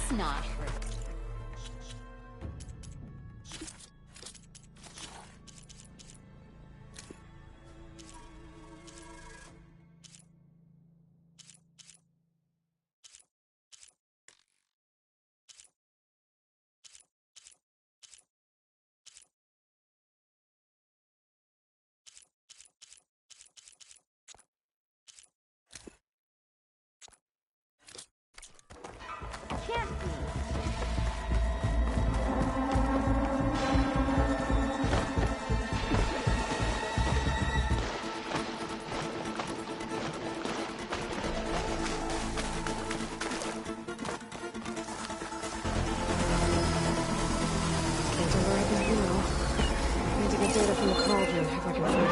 Let's not hurt. Can't be. Can't override this now. Need to get data from the cauldron if I can find it.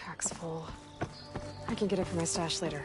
Pack's full. I can get it from my stash later.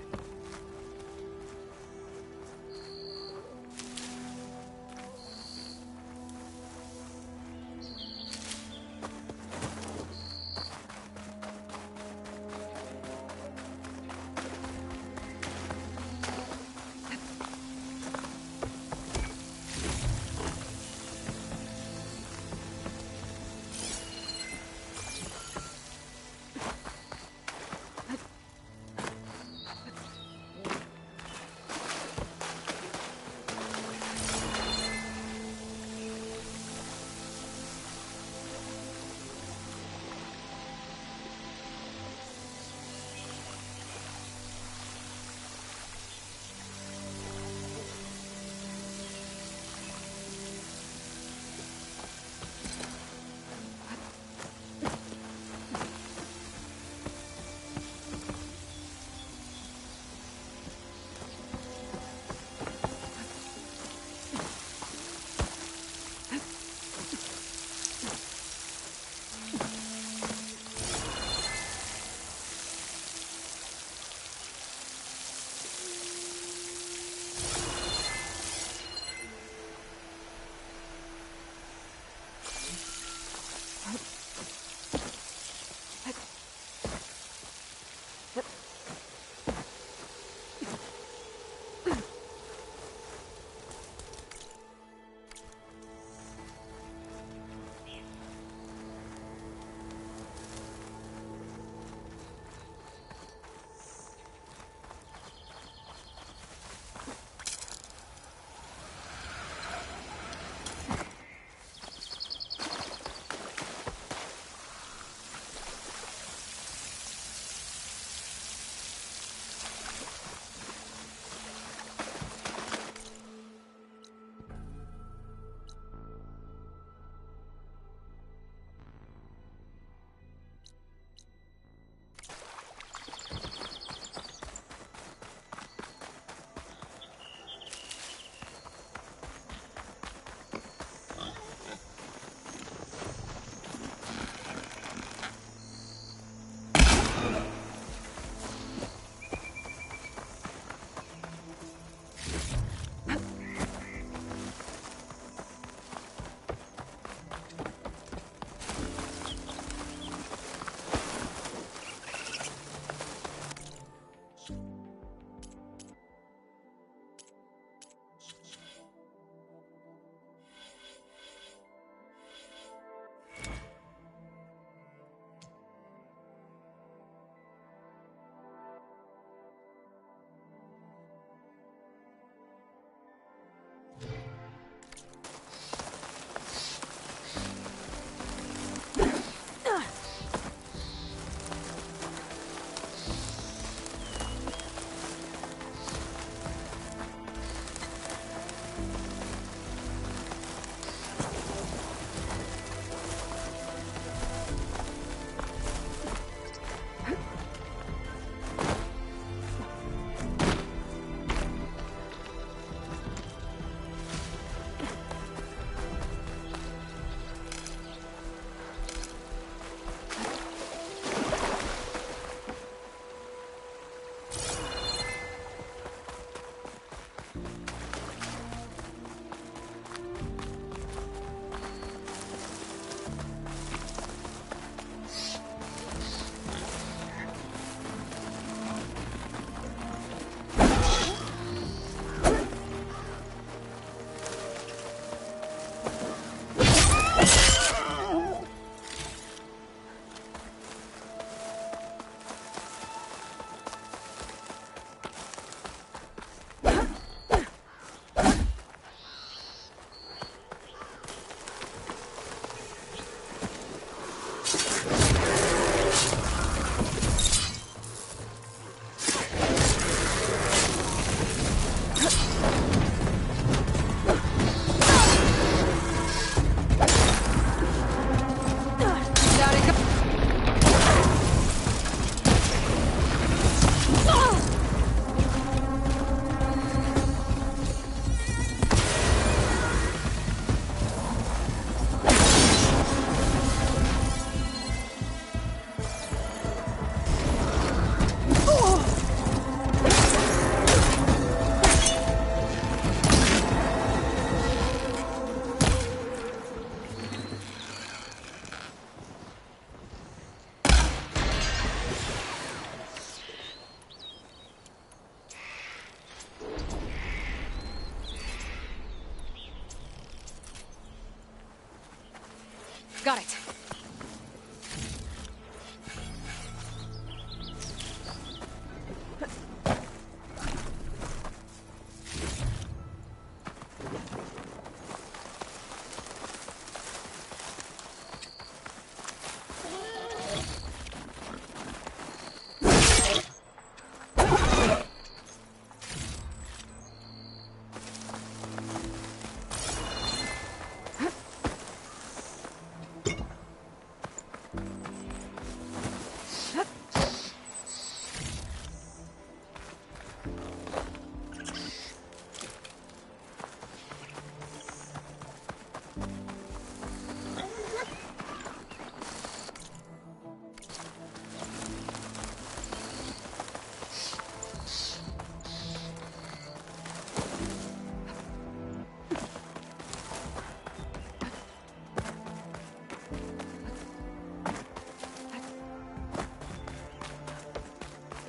Got it.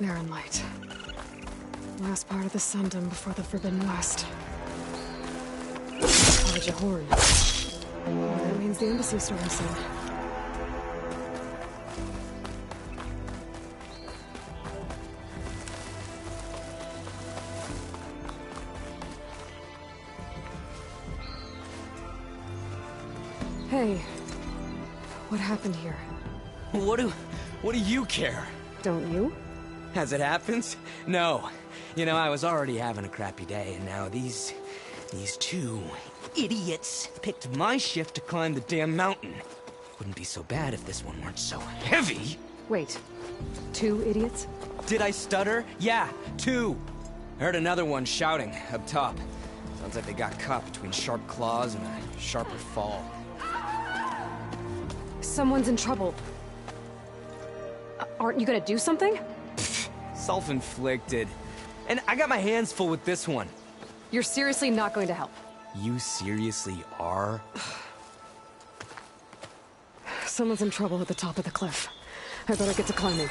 Barren Light. Last part of the Sundom before the Forbidden West. Elijah Horn. That means the embassy's starting soon. Hey. What happened here? What do you care? Don't you? As it happens? No. You know, I was already having a crappy day, and now these two idiots picked my shift to climb the damn mountain. Wouldn't be so bad if this one weren't so heavy. Wait. 2 idiots? Did I stutter? Yeah, 2. Heard another one shouting up top. Sounds like they got caught between sharp claws and a sharper fall. Someone's in trouble. Aren't you gonna do something? Self-inflicted. And I got my hands full with this one. You're seriously not going to help? You seriously are? Someone's in trouble at the top of the cliff. I better get to climbing.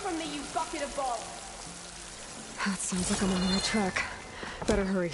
From me, you bucket of balls! That sounds like I'm on the right track. Better hurry.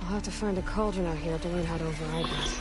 I'll have to find a cauldron out here to learn how to override that.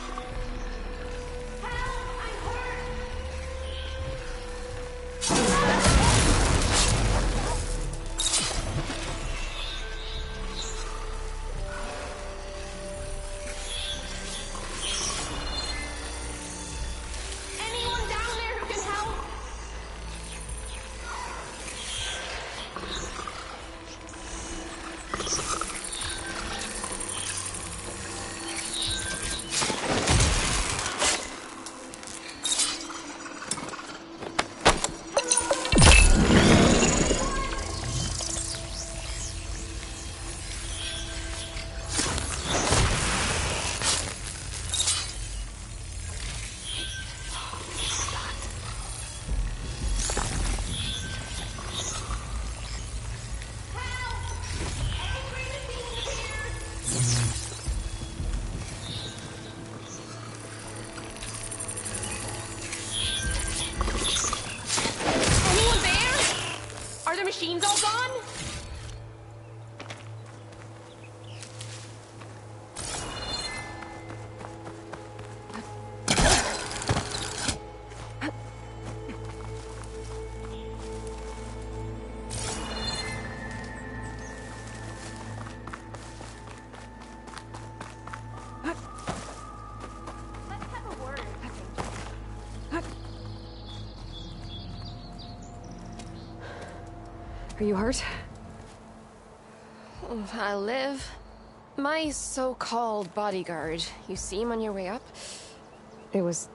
machines all gone? Let's have a word. Are you hurt? I'll live. My so-called bodyguard. You see him on your way up? It was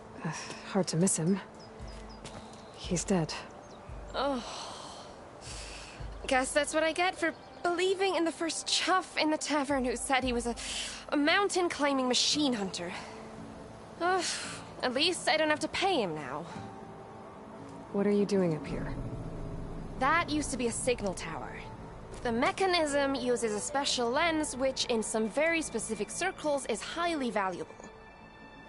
hard to miss him. He's dead. Guess that's what I get for believing in the first chuff in the tavern who said he was a mountain-climbing machine hunter. At least I don't have to pay him now. What are you doing up here? That used to be a signal tower. The mechanism uses a special lens which, in some very specific circles, is highly valuable.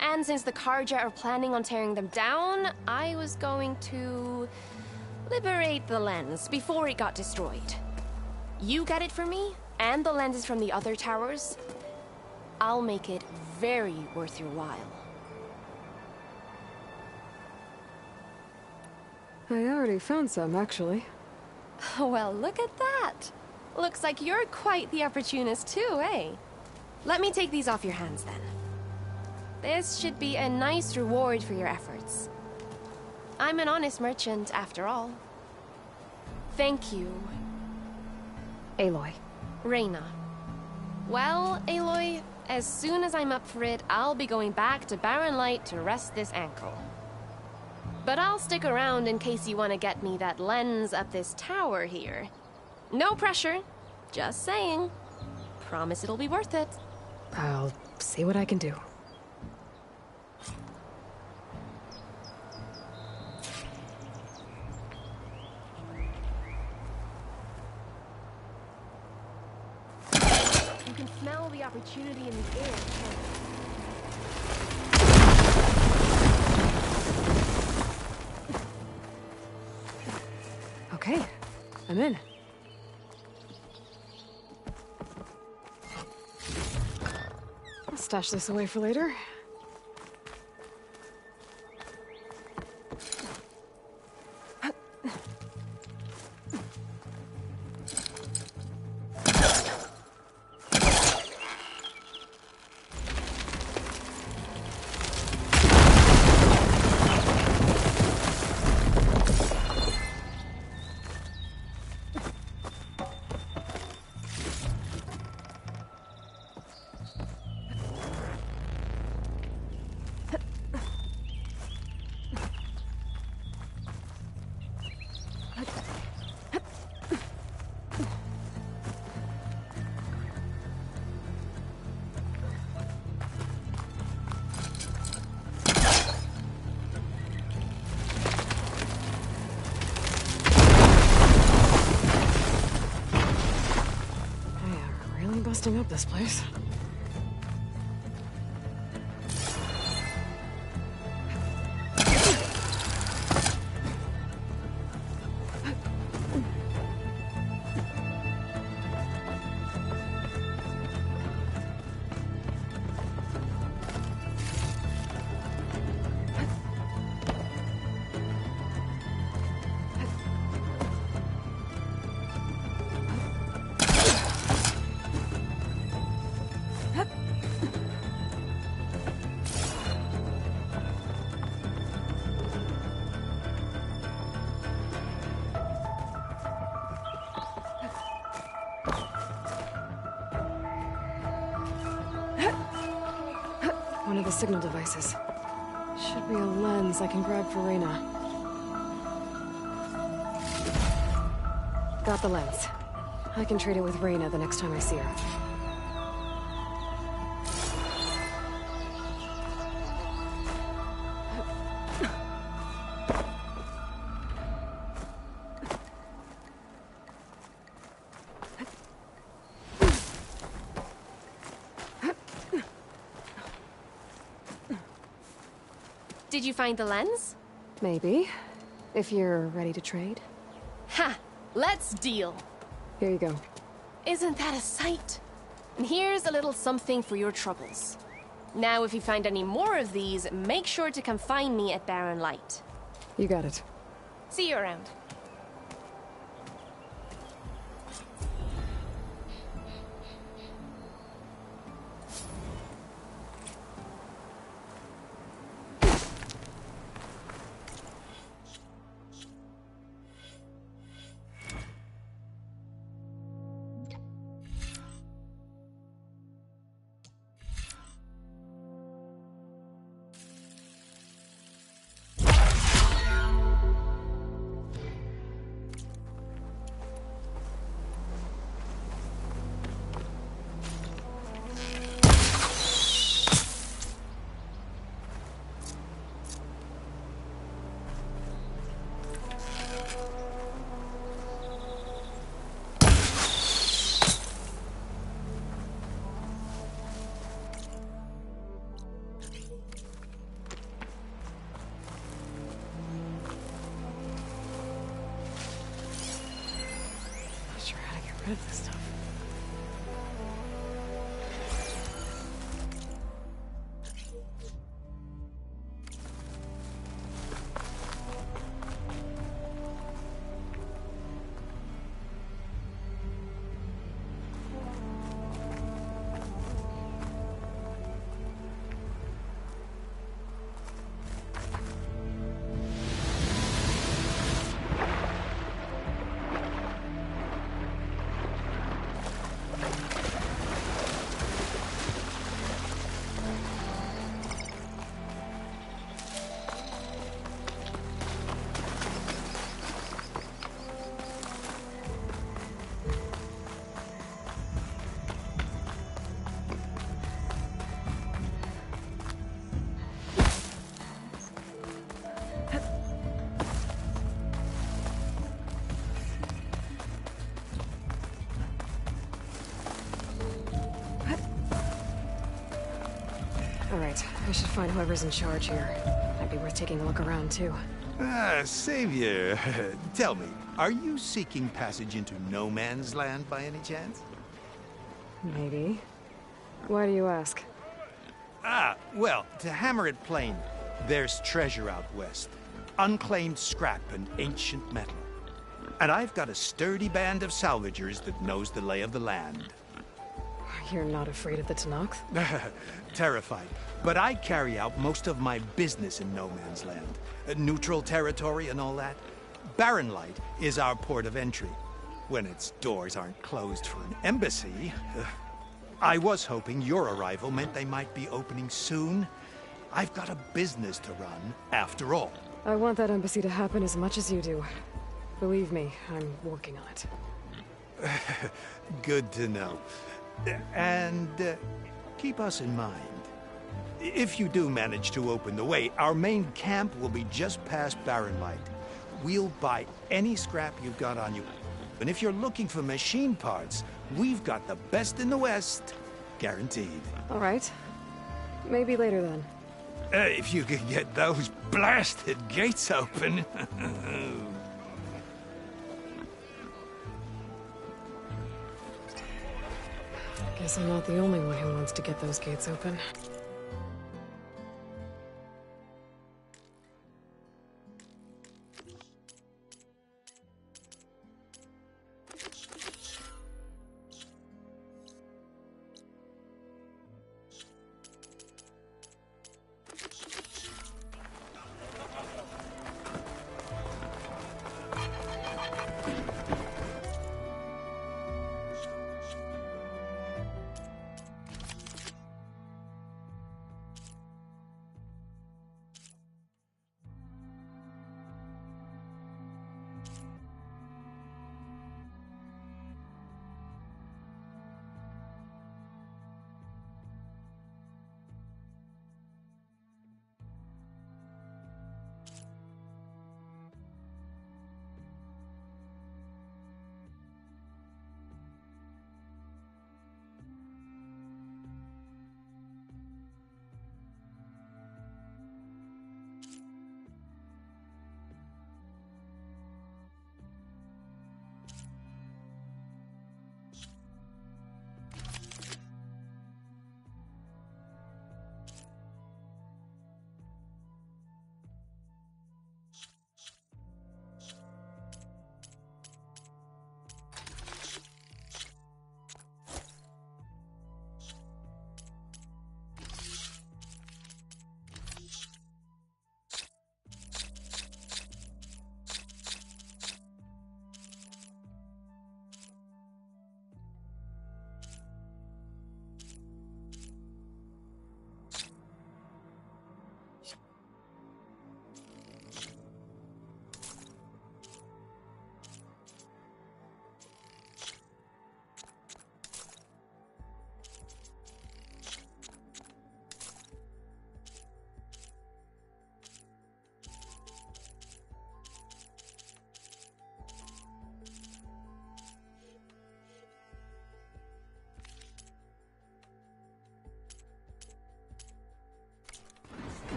And since the Carja are planning on tearing them down, I was going to liberate the lens before it got destroyed. You get it for me, and the lenses from the other towers. I'll make it very worth your while. I already found some, actually. Well, look at that. Looks like you're quite the opportunist too, eh? Let me take these off your hands then. This should be a nice reward for your efforts. I'm an honest merchant, after all. Thank you. Aloy. Reyna. Well, Aloy, as soon as I'm up for it, I'll be going back to Barren Light to rest this ankle. But I'll stick around in case you want to get me that lens up this tower here. No pressure. Just saying. Promise it'll be worth it. I'll see what I can do. You can smell the opportunity in the air, can't you? Okay, I'm in. I'll stash this away for later. Busting up this place. One of the signal devices. Should be a lens I can grab for Reyna. Got the lens. I can trade it with Reyna the next time I see her. Did you find the lens? Maybe. If you're ready to trade. Ha! Let's deal. Here you go. Isn't that a sight? And here's a little something for your troubles. Now, if you find any more of these, make sure to come find me at Barren Light. You got it. See you around. Not sure how to get rid of this stuff. Alright, I should find whoever's in charge here. Might be worth taking a look around, too. Savior, tell me, are you seeking passage into no man's land by any chance? Maybe. Why do you ask? Well, to hammer it plain, there's treasure out west. Unclaimed scrap and ancient metal. And I've got a sturdy band of salvagers that knows the lay of the land. You're not afraid of the Tenakth? Terrified. But I carry out most of my business in no man's land. Neutral territory and all that. Barren Light is our port of entry. When its doors aren't closed for an embassy. I was hoping your arrival meant they might be opening soon. I've got a business to run, after all. I want that embassy to happen as much as you do. Believe me, I'm working on it. Good to know. And keep us in mind. If you do manage to open the way, our main camp will be just past Barren Light. We'll buy any scrap you've got on you. And if you're looking for machine parts, we've got the best in the West. Guaranteed. All right. Maybe later then. If you could get those blasted gates open. Guess I'm not the only one who wants to get those gates open.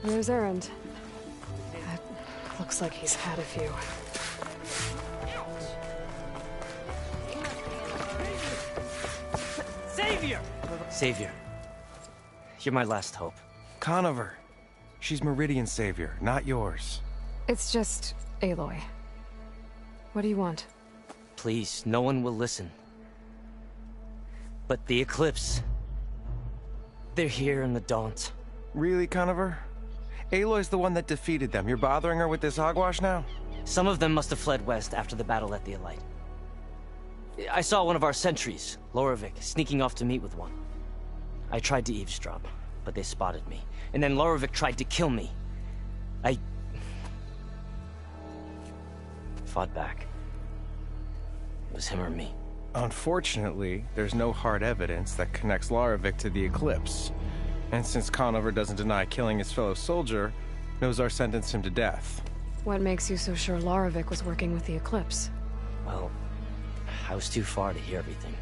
Where's Erend? That looks like he's had a few. Savior! Savior. You're my last hope. Conover. She's Meridian's savior, not yours. It's just Aloy. What do you want? Please, no one will listen. But the Eclipse... they're here in the Daunt. Really, Conover? Aloy's the one that defeated them. You're bothering her with this hogwash now? Some of them must have fled west after the battle at the Elite. I saw one of our sentries, Loravik, sneaking off to meet with one. I tried to eavesdrop, but they spotted me. And then Loravik tried to kill me. I... fought back. It was him or me. Unfortunately, there's no hard evidence that connects Loravik to the Eclipse. And since Conover doesn't deny killing his fellow soldier, Nozar sentenced him to death. What makes you so sure Loravik was working with the Eclipse? Well, I was too far to hear everything.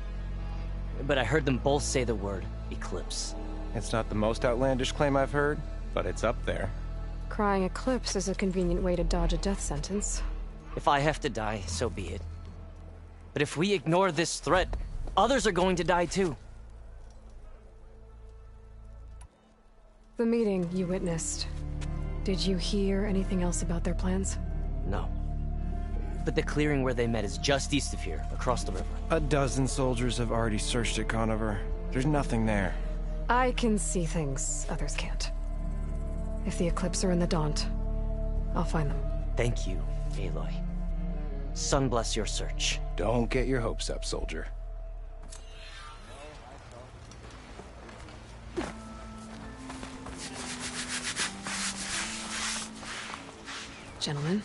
But I heard them both say the word Eclipse. It's not the most outlandish claim I've heard, but it's up there. Crying Eclipse is a convenient way to dodge a death sentence. If I have to die, so be it. But if we ignore this threat, others are going to die too. The meeting you witnessed. Did you hear anything else about their plans? No. But the clearing where they met is just east of here, across the river. A dozen soldiers have already searched it, Conover. There's nothing there. I can see things others can't. If the Eclipse are in the Daunt, I'll find them. Thank you, Aloy. Sun bless your search. Don't get your hopes up, soldier. Gentlemen.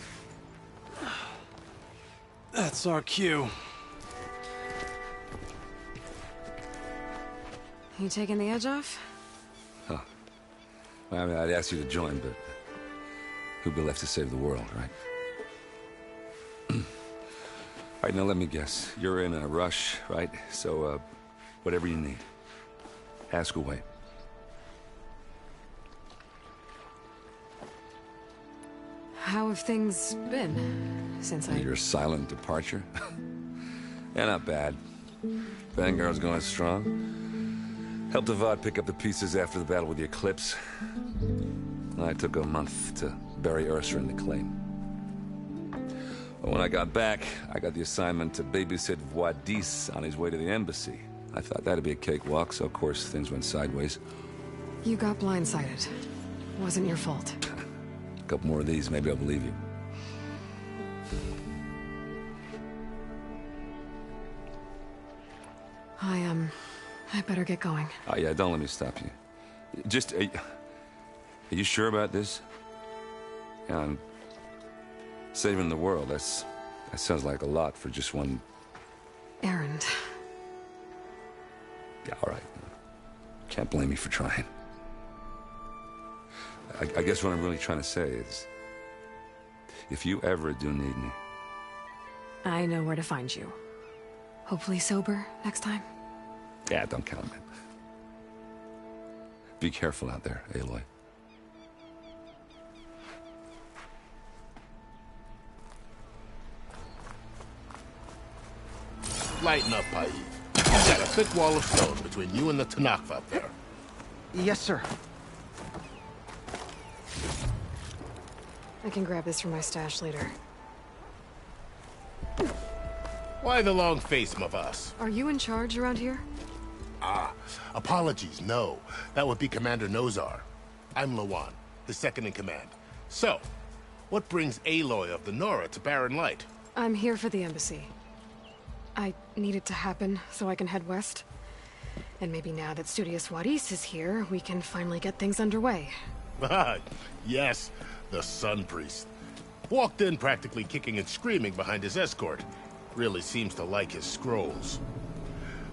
That's our cue. You taking the edge off? Huh. Well, I mean, I'd ask you to join, but who'd be left to save the world, right? All right, now let me guess. You're in a rush, right? So, whatever you need. Ask away. How have things been since Your silent departure? Yeah, not bad. Vanguard's going strong. Helped Avad pick up the pieces after the battle with the Eclipse. I took a month to bury Ursa in the claim. But when I got back, I got the assignment to babysit Wadis on his way to the embassy. I thought that'd be a cakewalk, so of course things went sideways. You got blindsided. Wasn't your fault. A couple more of these, maybe I'll believe you. I better get going. Oh yeah, don't let me stop you. Just, are you sure about this? Yeah, I'm saving the world. That sounds like a lot for just one... Erend. Yeah, all right. Can't blame me for trying. I guess what I'm really trying to say is, if you ever do need me... I know where to find you. Hopefully sober next time. Yeah, don't count on it. Be careful out there, Aloy. Lighten up, Paid. You've got a thick wall of stone between you and the Tenakth out there. Yes, sir. I can grab this from my stash later. Why the long face, Mavas? Are you in charge around here? Apologies, no. That would be Commander Nozar. I'm Lawan, the second in command. So, what brings Aloy of the Nora to Barren Light? I'm here for the embassy. I need it to happen so I can head west. And maybe now that Studious Wadis is here, we can finally get things underway. Yes, the Sun Priest. Walked in practically kicking and screaming behind his escort. Really seems to like his scrolls.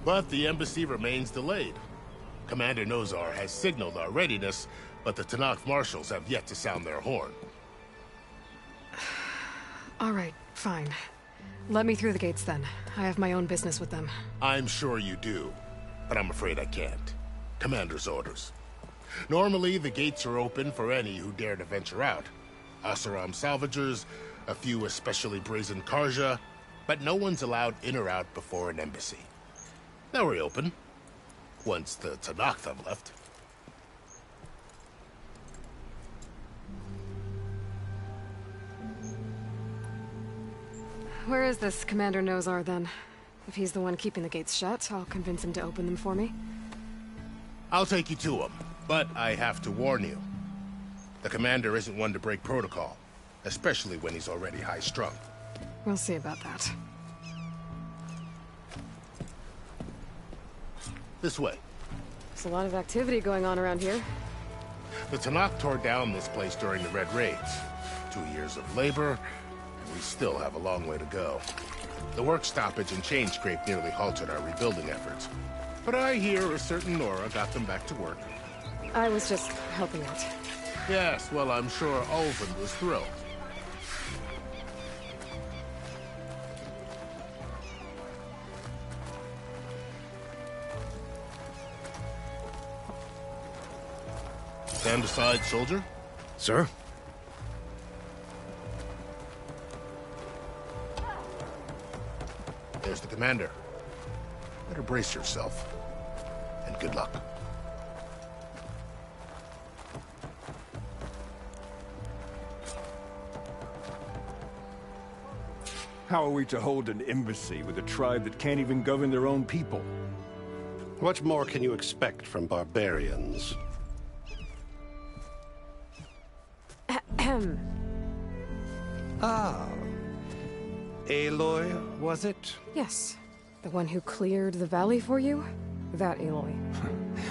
But the embassy remains delayed. Commander Nozar has signaled our readiness, but the Tenakth marshals have yet to sound their horn. All right, fine. Let me through the gates then. I have my own business with them. I'm sure you do, but I'm afraid I can't. Commander's orders. Normally, the gates are open for any who dare to venture out. Asaram salvagers, a few especially brazen Karja, but no one's allowed in or out before an embassy. They'll reopen, once the Tenakth have left. Where is this Commander Nozar, then? If he's the one keeping the gates shut, I'll convince him to open them for me. I'll take you to him, but I have to warn you. The commander isn't one to break protocol, especially when he's already high-strung. We'll see about that. This way. There's a lot of activity going on around here. The Tenakth tore down this place during the Red Raids. 2 years of labor, and we still have a long way to go. The work stoppage and chain scrape nearly halted our rebuilding efforts. But I hear a certain Nora got them back to work. I was just helping out. Yes, well, I'm sure Ulvin was thrilled. Stand aside, soldier. Sir? There's the commander. Better brace yourself. And good luck. How are we to hold an embassy with a tribe that can't even govern their own people? What more can you expect from barbarians? Ah. Aloy, was it? Yes. The one who cleared the valley for you? That Aloy.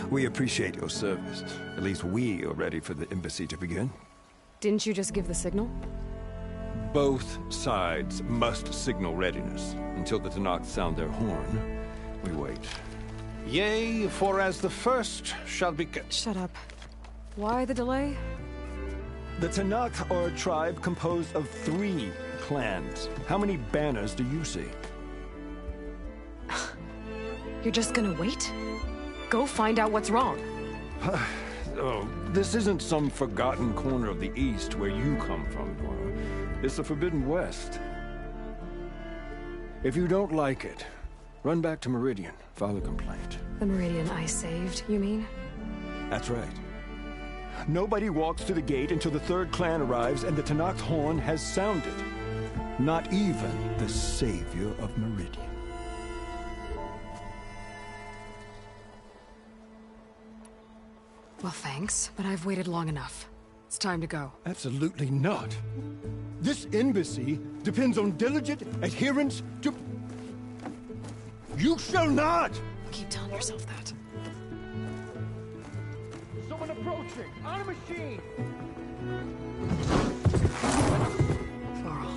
We appreciate your service. At least we are ready for the embassy to begin. Didn't you just give the signal? Both sides must signal readiness. Until the Tenakth sound their horn, we wait. Yea, for as the first shall be... Shut up. Why the delay? The Tenakth are a tribe composed of 3 clans. How many banners do you see? You're just gonna wait? Go find out what's wrong. Oh, this isn't some forgotten corner of the East where you come from, Nora. It's the Forbidden West. If you don't like it, run back to Meridian, file a complaint. The Meridian I saved, you mean? That's right. Nobody walks to the gate until the 3rd clan arrives and the Tenakth horn has sounded. Not even the savior of Meridian. Well, thanks, but I've waited long enough. It's time to go. Absolutely not. This embassy depends on diligent adherence to... You shall not! Keep telling yourself that. Someone approaching! On a machine! Varl.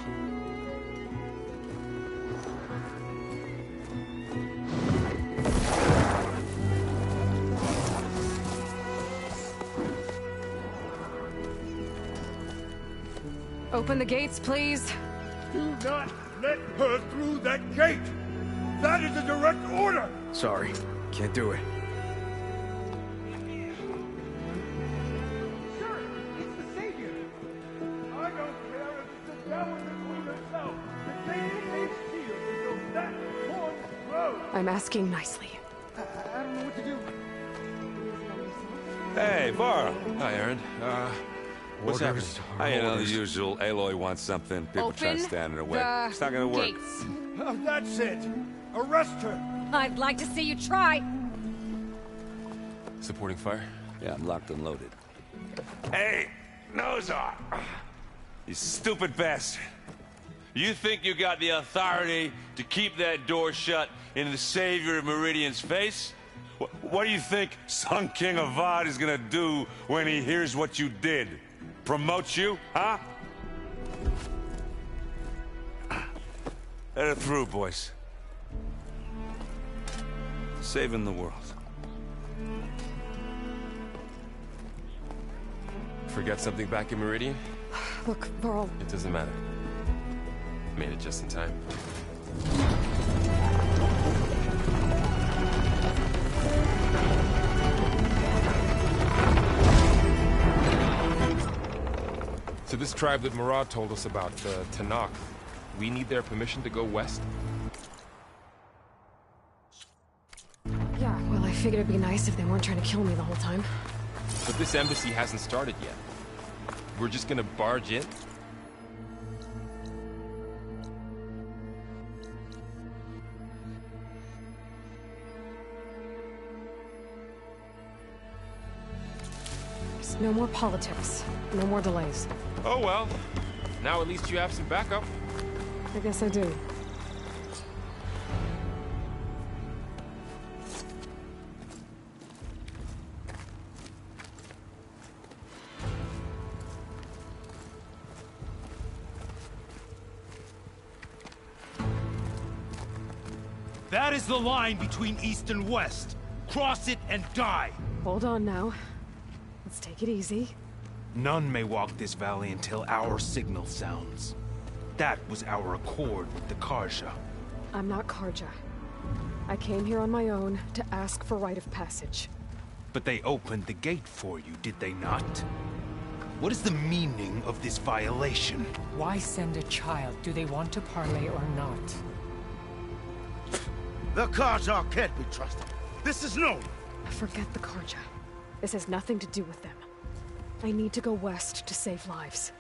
Open the gates, please. Do not let her through that gate! That is a direct order! Sorry, can't do it. Sir, it's the Savior! I don't care if it's the devil between herself. The Savior is here until that horn blows! I'm asking nicely. I don't know what to do. Hey, Varl. Hi, Aaron. What's happening? You know, the usual. Aloy wants something. People try to stand in her way. It's not gonna work. Gates. That's it! Arrest her! I'd like to see you try. Supporting fire? Yeah, I'm locked and loaded. Hey, Nozar! You stupid bastard. You think you got the authority to keep that door shut in the savior of Meridian's face? What do you think Sun King Avad is gonna do when he hears what you did? Promote you, huh? Let her through, boys. Saving the world. Forgot something back in Meridian? Look, Varl. It doesn't matter. Made it just in time. this tribe that Murad told us about, the Tanakh, we need their permission to go west? Yeah, well, I figured it'd be nice if they weren't trying to kill me the whole time. But this embassy hasn't started yet. We're just gonna barge in? No more politics. No more delays. Oh well. Now at least you have some backup. I guess I do. That is the line between East and West. Cross it and die. Hold on now. Let's take it easy. None may walk this valley until our signal sounds. That was our accord with the Carja. I'm not Carja. I came here on my own to ask for rite of passage. But they opened the gate for you, did they not? What is the meaning of this violation? Why send a child? Do they want to parley or not? The Carja can't be trusted. This is known. Forget the Carja. This has nothing to do with them. I need to go west to save lives.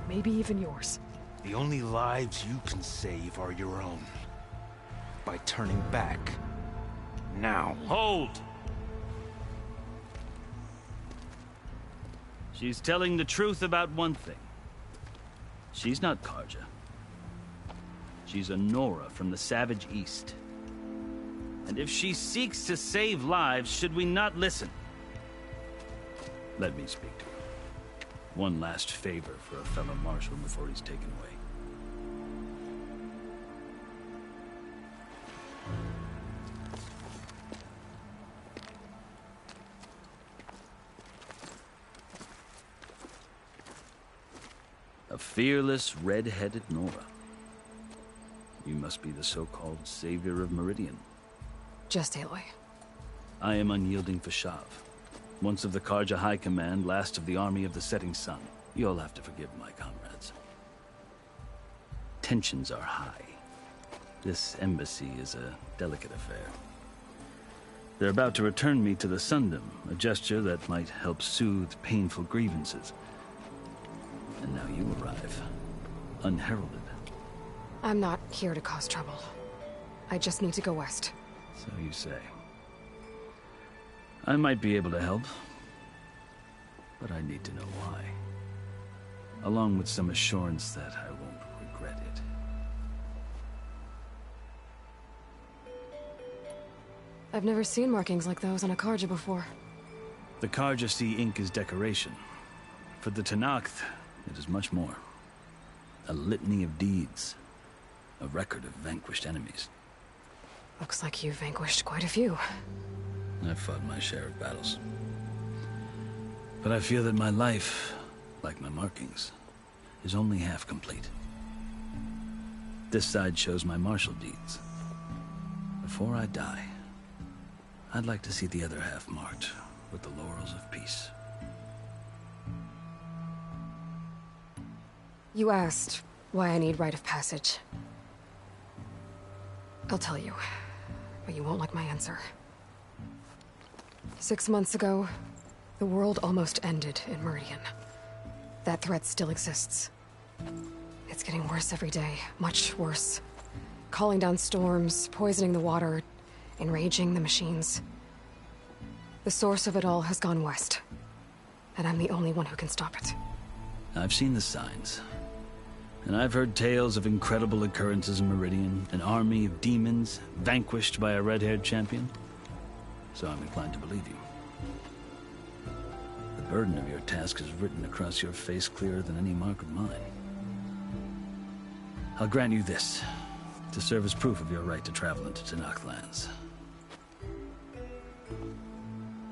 Maybe even yours. The only lives you can save are your own. By turning back. Now. Hold! She's telling the truth about one thing. She's not Carja. She's a Nora from the Savage East. And if she seeks to save lives, should we not listen? Let me speak to her. One last favor for a fellow marshal before he's taken away. A fearless, red-headed Nora. You must be the so-called savior of Meridian. Just Aloy. I am Unyielding Fashav. Once of the Carja High Command, last of the Army of the Setting Sun. You'll have to forgive my comrades. Tensions are high. This embassy is a delicate affair. They're about to return me to the Sundom, a gesture that might help soothe painful grievances. And now you arrive, unheralded. I'm not here to cause trouble. I just need to go west. So you say. I might be able to help, but I need to know why. Along with some assurance that I won't regret it. I've never seen markings like those on a Carja before. The Carja see ink as decoration. For the Tanakh, it is much more. A litany of deeds. A record of vanquished enemies. Looks like you've vanquished quite a few. I've fought my share of battles. But I feel that my life, like my markings, is only half complete. This side shows my martial deeds. Before I die, I'd like to see the other half marked with the laurels of peace. You asked why I need rite of passage. I'll tell you, but you won't like my answer. 6 months ago, the world almost ended in Meridian. That threat still exists. It's getting worse every day, much worse. Calling down storms, poisoning the water, enraging the machines. The source of it all has gone west, and I'm the only one who can stop it. I've seen the signs. And I've heard tales of incredible occurrences in Meridian, an army of demons vanquished by a red-haired champion. So I'm inclined to believe you. The burden of your task is written across your face clearer than any mark of mine. I'll grant you this, to serve as proof of your right to travel into Tanakh lands.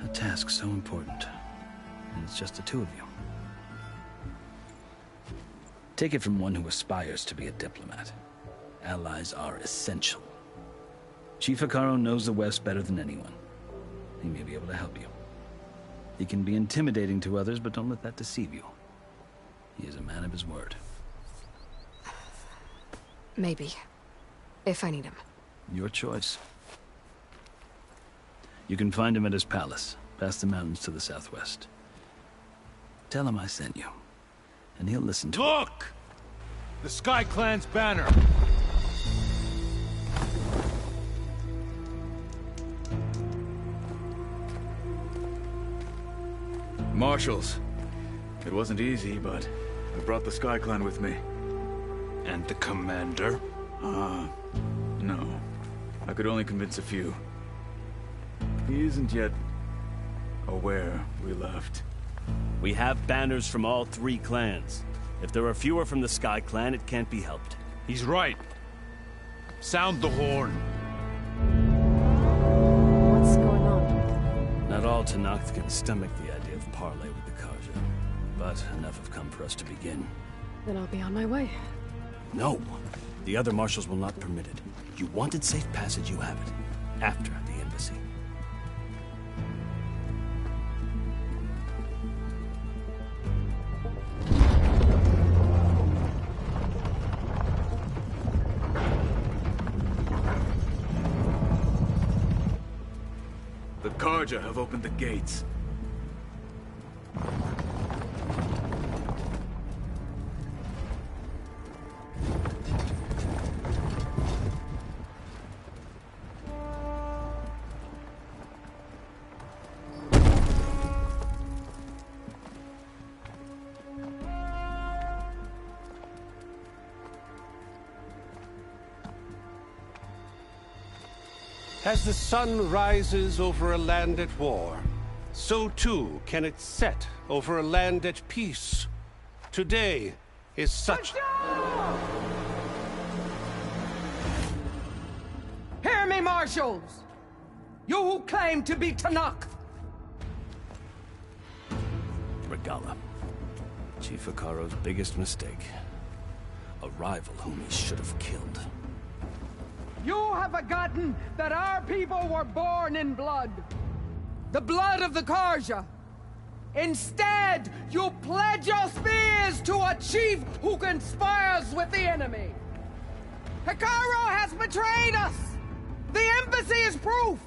A task so important, and it's just the two of you. Take it from one who aspires to be a diplomat. Allies are essential. Chief Hekarro knows the West better than anyone. He may be able to help you. He can be intimidating to others, but don't let that deceive you. He is a man of his word. Maybe. If I need him. Your choice. You can find him at his palace, past the mountains to the southwest. Tell him I sent you, and he'll listen to Look! The Sky Clan's banner! Marshals. It wasn't easy, but I brought the Sky Clan with me. And the commander? No. I could only convince a few. He isn't yet aware we left. We have banners from all 3 clans. If there are fewer from the Sky Clan, it can't be helped. He's right. Sound the horn. What's going on? Not all Tenakth can stomach the idea of parley with the Carja, but enough have come for us to begin. Then I'll be on my way. No! The other marshals will not permit it. You wanted safe passage, you have it. After the embassy. The Carja have opened the gates. As the sun rises over a land at war, so too can it set over a land at peace. Today is such... Hear me, marshals! You who claim to be Tenakth! Regalla. Chief Hekarro's biggest mistake. A rival whom he should have killed. You have forgotten that our people were born in blood. The blood of the Carja. Instead, you pledge your spears to a chief who conspires with the enemy. Hekarro has betrayed us. The embassy is proof.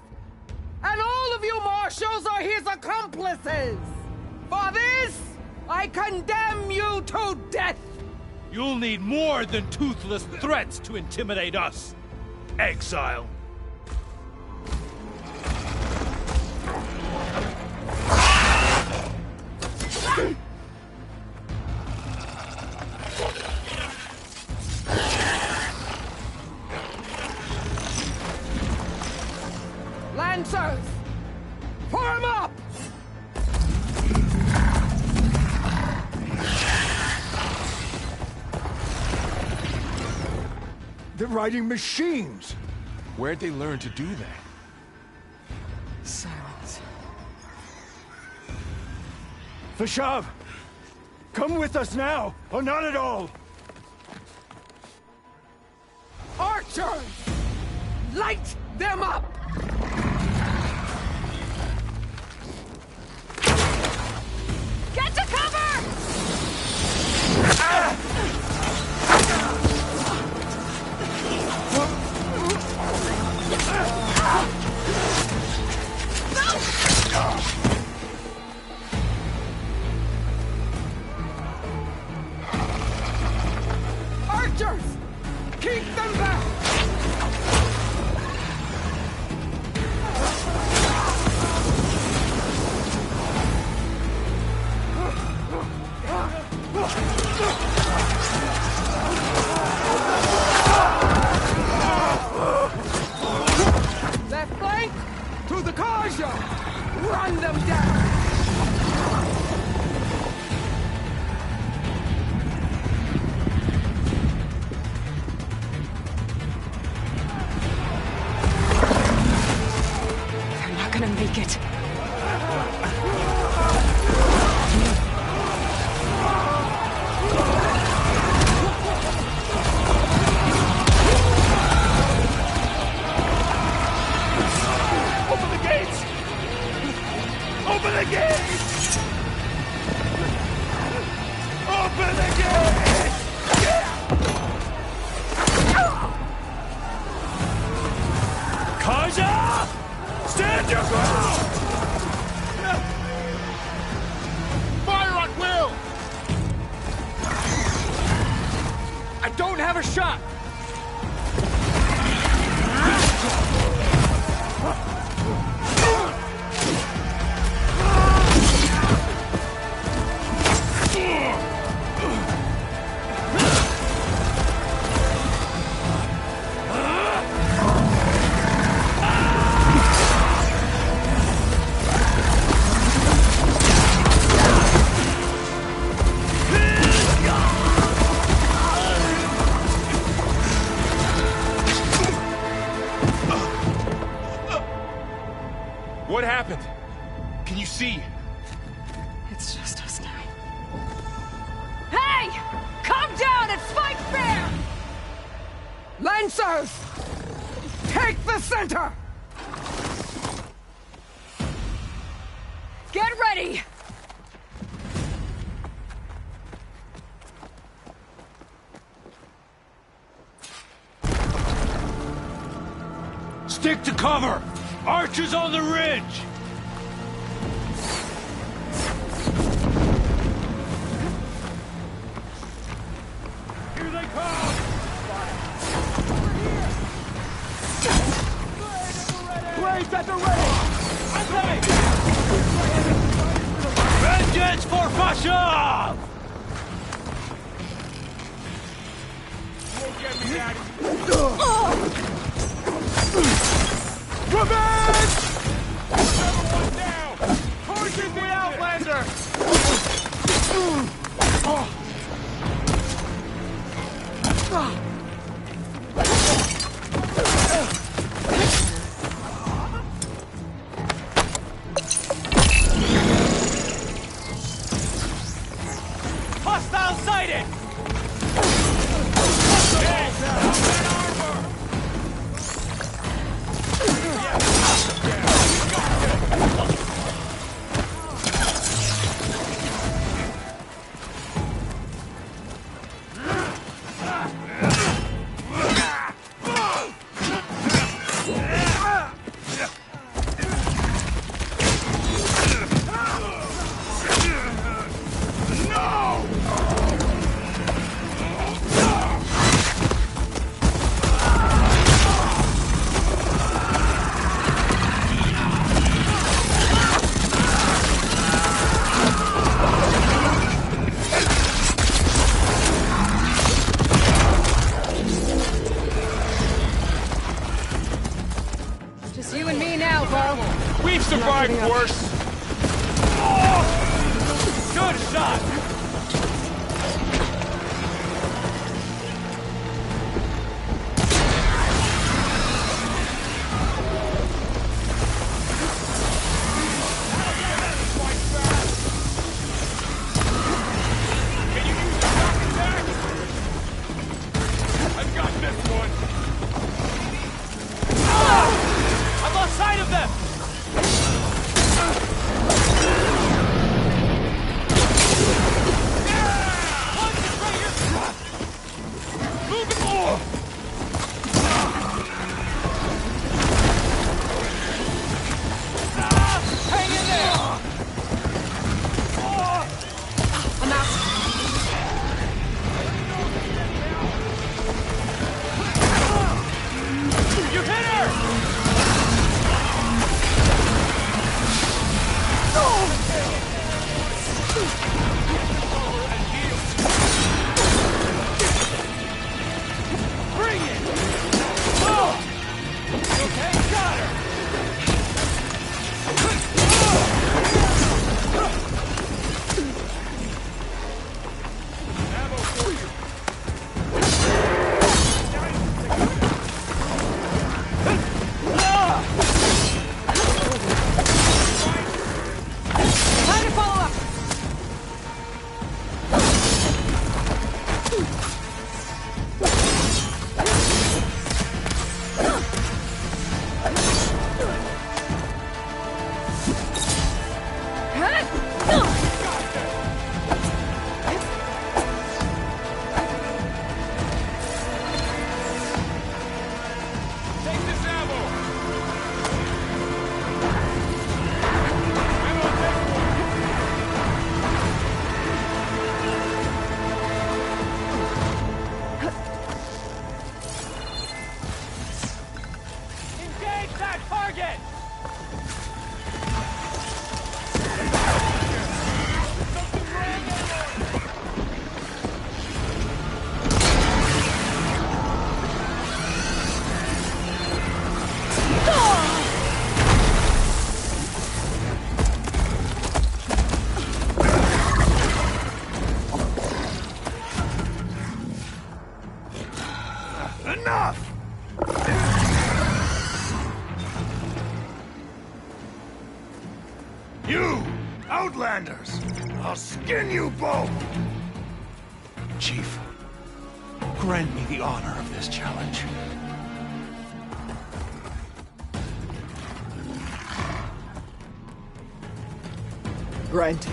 And all of you marshals are his accomplices. For this, I condemn you to death. You'll need more than toothless threats to intimidate us. Exile. Lancers! Form up! They're riding machines! Where'd they learn to do that? Silence. Vashav! Come with us now, or not at all! Archers! Light them up! Get to cover! Archers! Keep them back! Left flank! To the Carja! Run them down! They're not gonna make it. Open the gates! Open the gates! Open shot! What happened? Can you see? It's just us now. Hey! Calm down and fight fair! Lancers! Take the center! Get ready! Stick to cover! Archers on the ridge! Here they come! Blades at the ready! Vengeance for Fashov! You won't get me, Daddy! Revenge! Another one down! Torches the Outlander! Hostile sighted! Just you and me now, Bo. We've survived worse! Oh! Good shot! I've got this one! I've lost sight of them! You! Outlanders! I'll skin you both! Chief, grant me the honor of this challenge. Granted.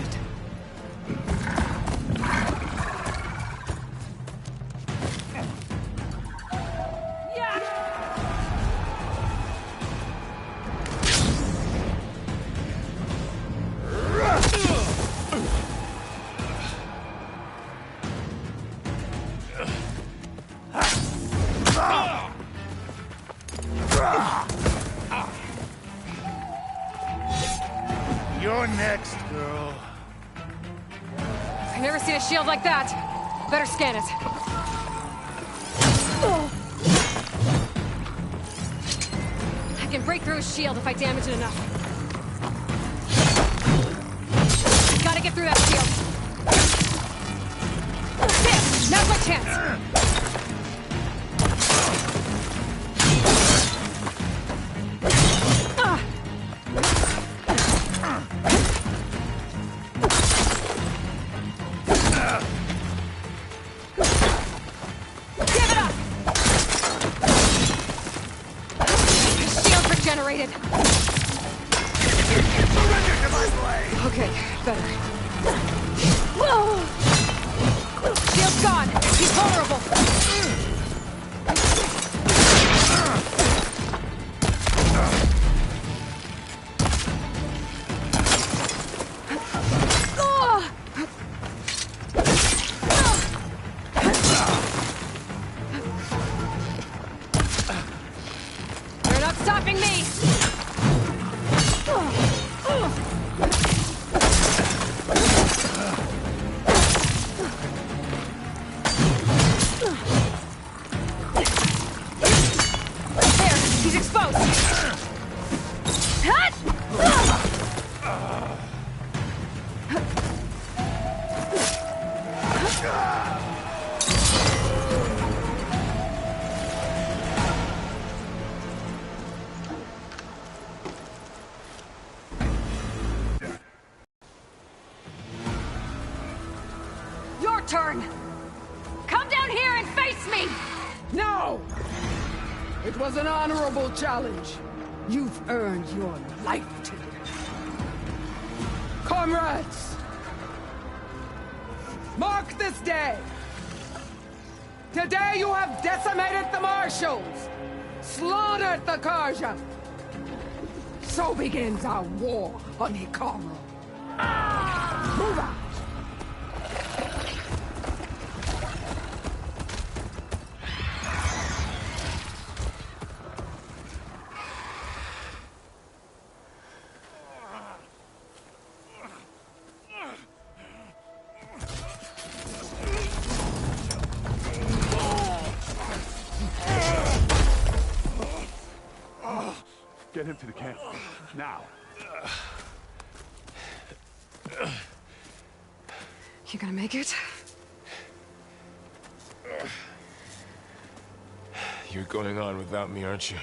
You're next, girl. I've never seen a shield like that. Better scan it. I can break through his shield if I damage it enough. Gotta get through that shield. There! Now's my chance! Generated. Surrender to my blade! Okay, better. Whoa! Shield's gone. He's vulnerable. You're not stopping me. There, he's exposed. Your turn. Come down here and face me. No! It was an honorable challenge. You've earned your life today. Comrades! Mark this day! Today you have decimated the Marshals! Slaughtered the Carja! So begins our war on Hikaru. Move out! Get him to the camp. Now. You gonna make it? You're going on without me, aren't you?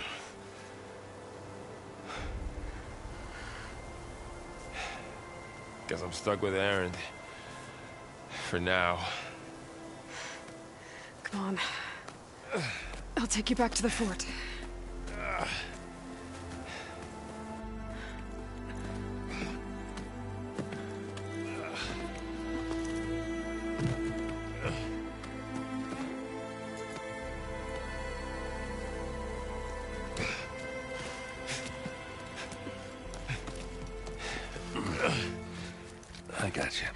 Guess I'm stuck with Erend. For now. Come on. I'll take you back to the fort. I got you.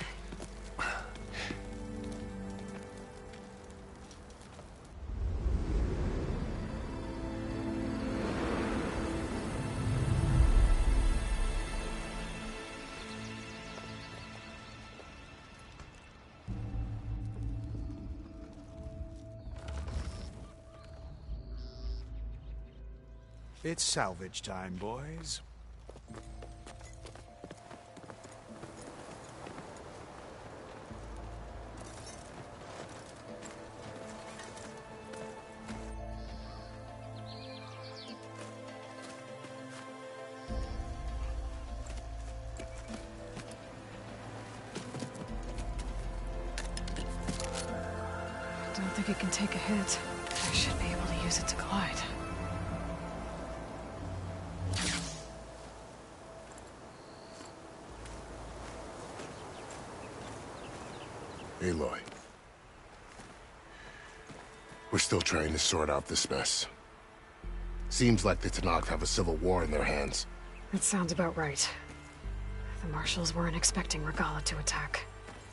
It's salvage time, boys. like it can take a hit. I should be able to use it to glide. Aloy. We're still trying to sort out this mess. Seems like the Tenakth have a civil war in their hands. That sounds about right. The Marshals weren't expecting Regalla to attack.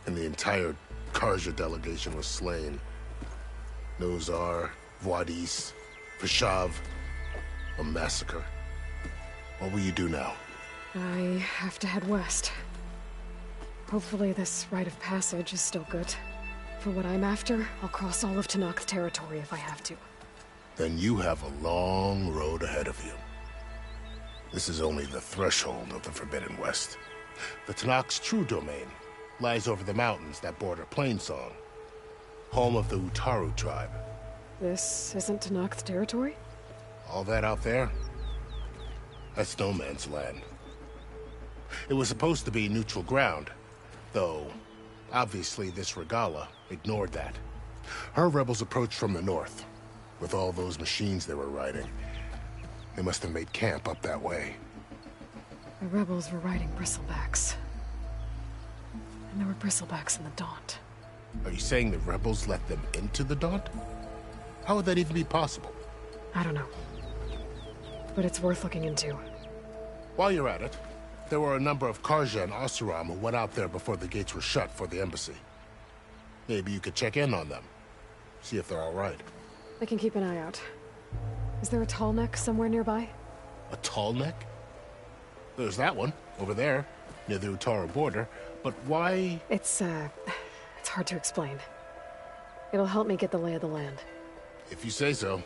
And the entire Carja delegation was slain. Nozar, Vuadis, Vashav, a massacre. What will you do now? I have to head west. Hopefully this rite of passage is still good. For what I'm after, I'll cross all of Tenakth territory if I have to. Then you have a long road ahead of you. This is only the threshold of the Forbidden West. The Tenakth's true domain lies over the mountains that border Plainsong, home of the Utaru tribe. This isn't Tenakth territory? All that out there? That's no man's land. It was supposed to be neutral ground, though obviously this Regalla ignored that. Her rebels approached from the north, with all those machines they were riding. They must have made camp up that way. The rebels were riding bristlebacks. And there were bristlebacks in the Daunt. Are you saying the rebels let them into the Daunt? How would that even be possible? I don't know. But it's worth looking into. While you're at it, there were a number of Carja and Oseram who went out there before the gates were shut for the embassy. Maybe you could check in on them. See if they're all right. I can keep an eye out. Is there a tall neck somewhere nearby? A tall neck? There's that one, over there, near the Utaru border. But why? It's hard to explain. It'll help me get the lay of the land. If you say so.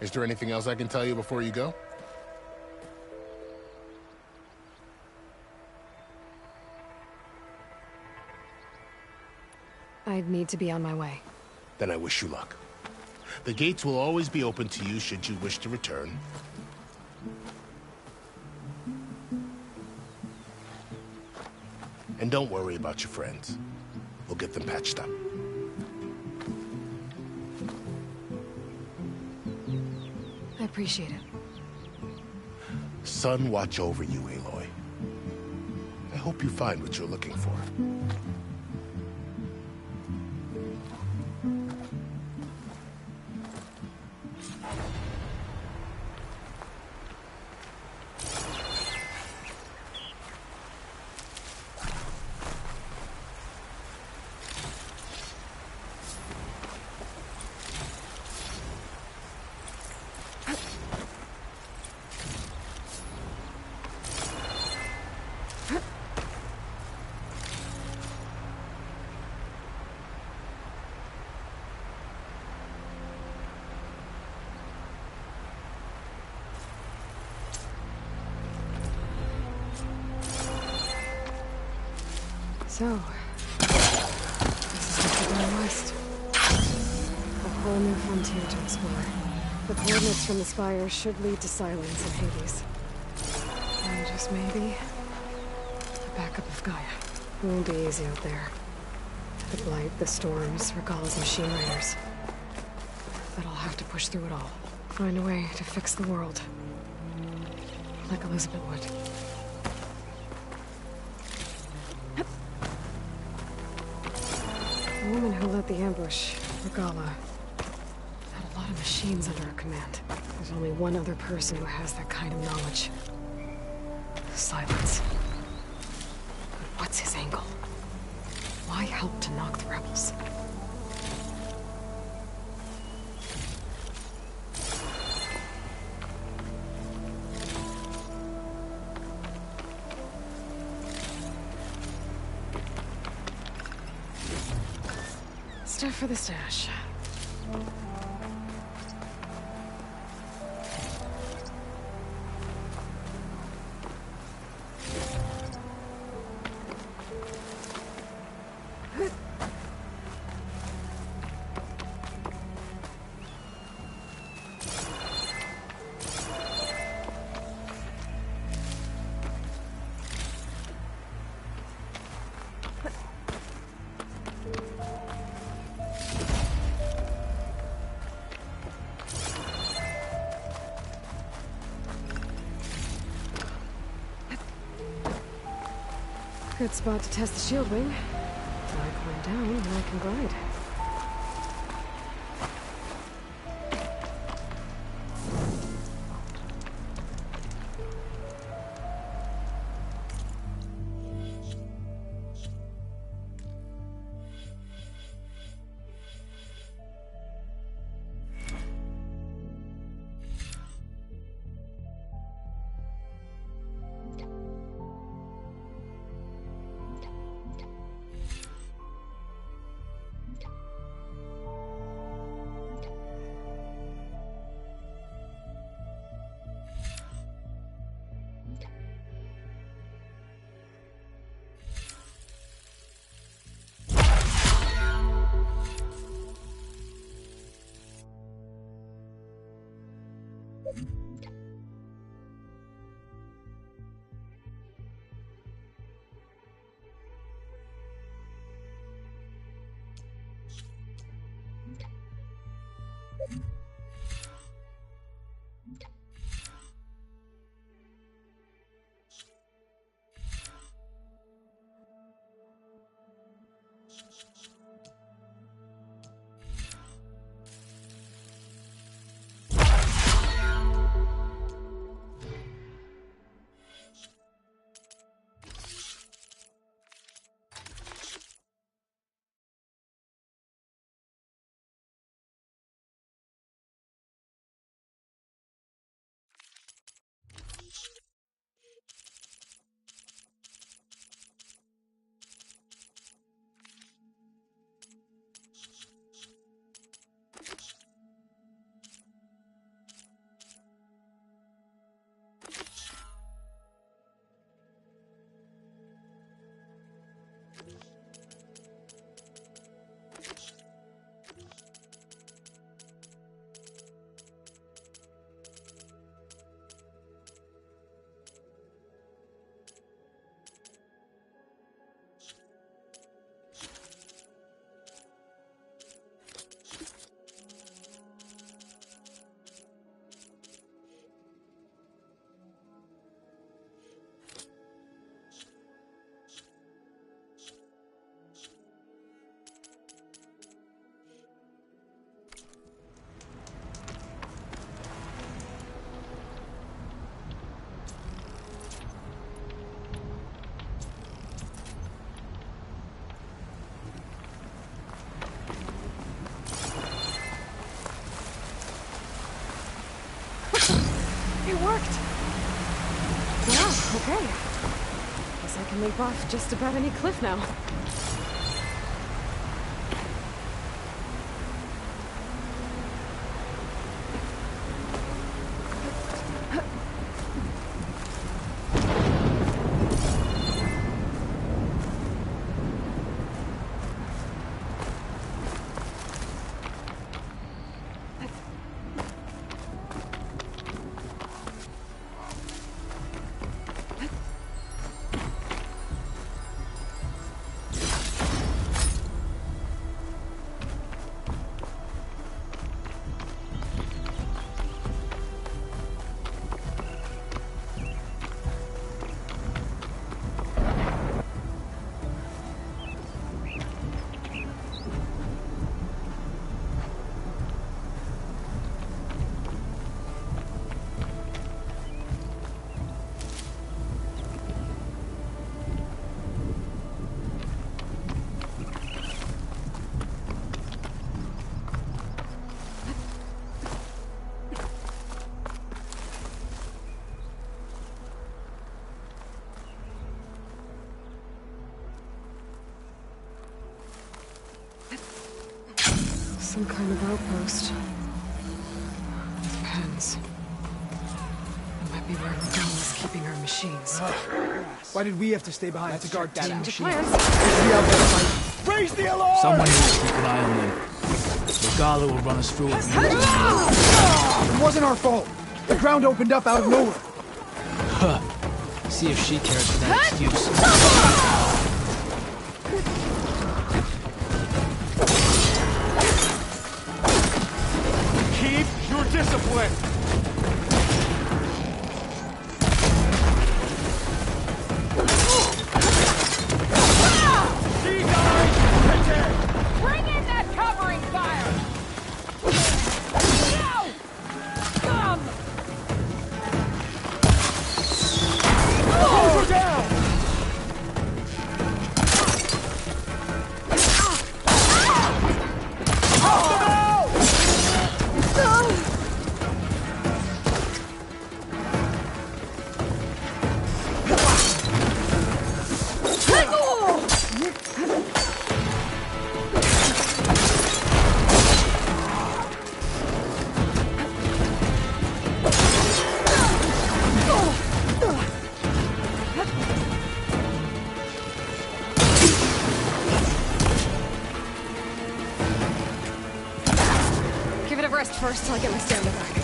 Is there anything else I can tell you before you go? I'd need to be on my way. Then I wish you luck. The gates will always be open to you should you wish to return. And don't worry about your friends. We'll get them patched up. I appreciate it. Sun watch over you, Aloy. I hope you find what you're looking for. So, this is just the going west. A whole new frontier to explore. The coordinates from the spire should lead to Silence and Hades. And just maybe, a backup of Gaia. It won't be easy out there. The Blight, the Storms, Regalla's machine riders. But I'll have to push through it all. Find a way to fix the world. Like Elizabeth would. The woman who led the ambush, Regalla, had a lot of machines under her command. There's only one other person who has that kind of knowledge. Silence. But what's his angle? Why help to knock the rebels? Stuff for the stash. Good spot to test the shield wing. Why climb down when I can glide? It worked! Wow, okay. Guess I can leap off just about any cliff now. Some kind of outpost. With pens. That might be where Regala's keeping her machines. Why did we have to stay behind to guard team machines? Raise the alarm! Someone needs to keep an eye on them. Regala will run us through it. It wasn't our fault. The ground opened up out of nowhere. Huh. See if she cares for that excuse. Discipline! first till I get my stamina back.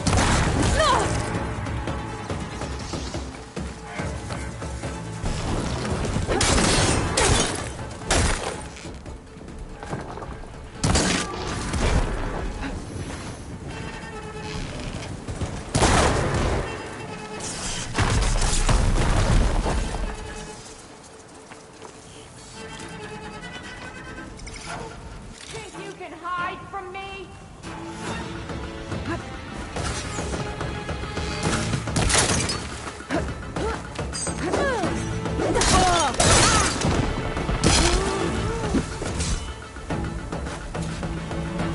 Think you can hide from me?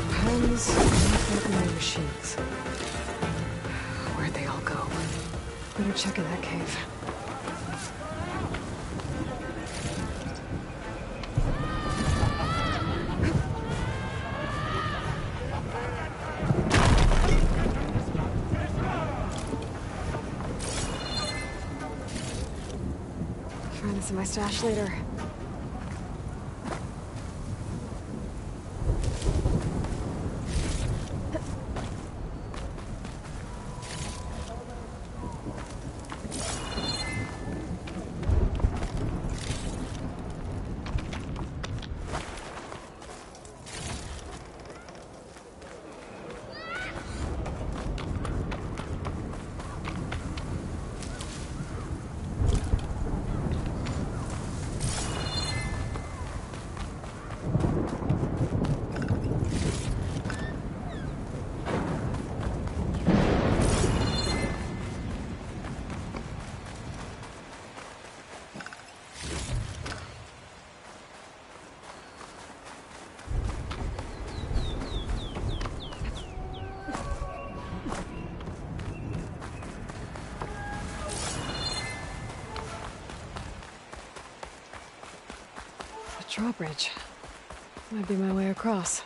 Pens and memory machines. Where'd they all go? Better check in that cave. Find this in my stash later. Drawbridge. Might be my way across.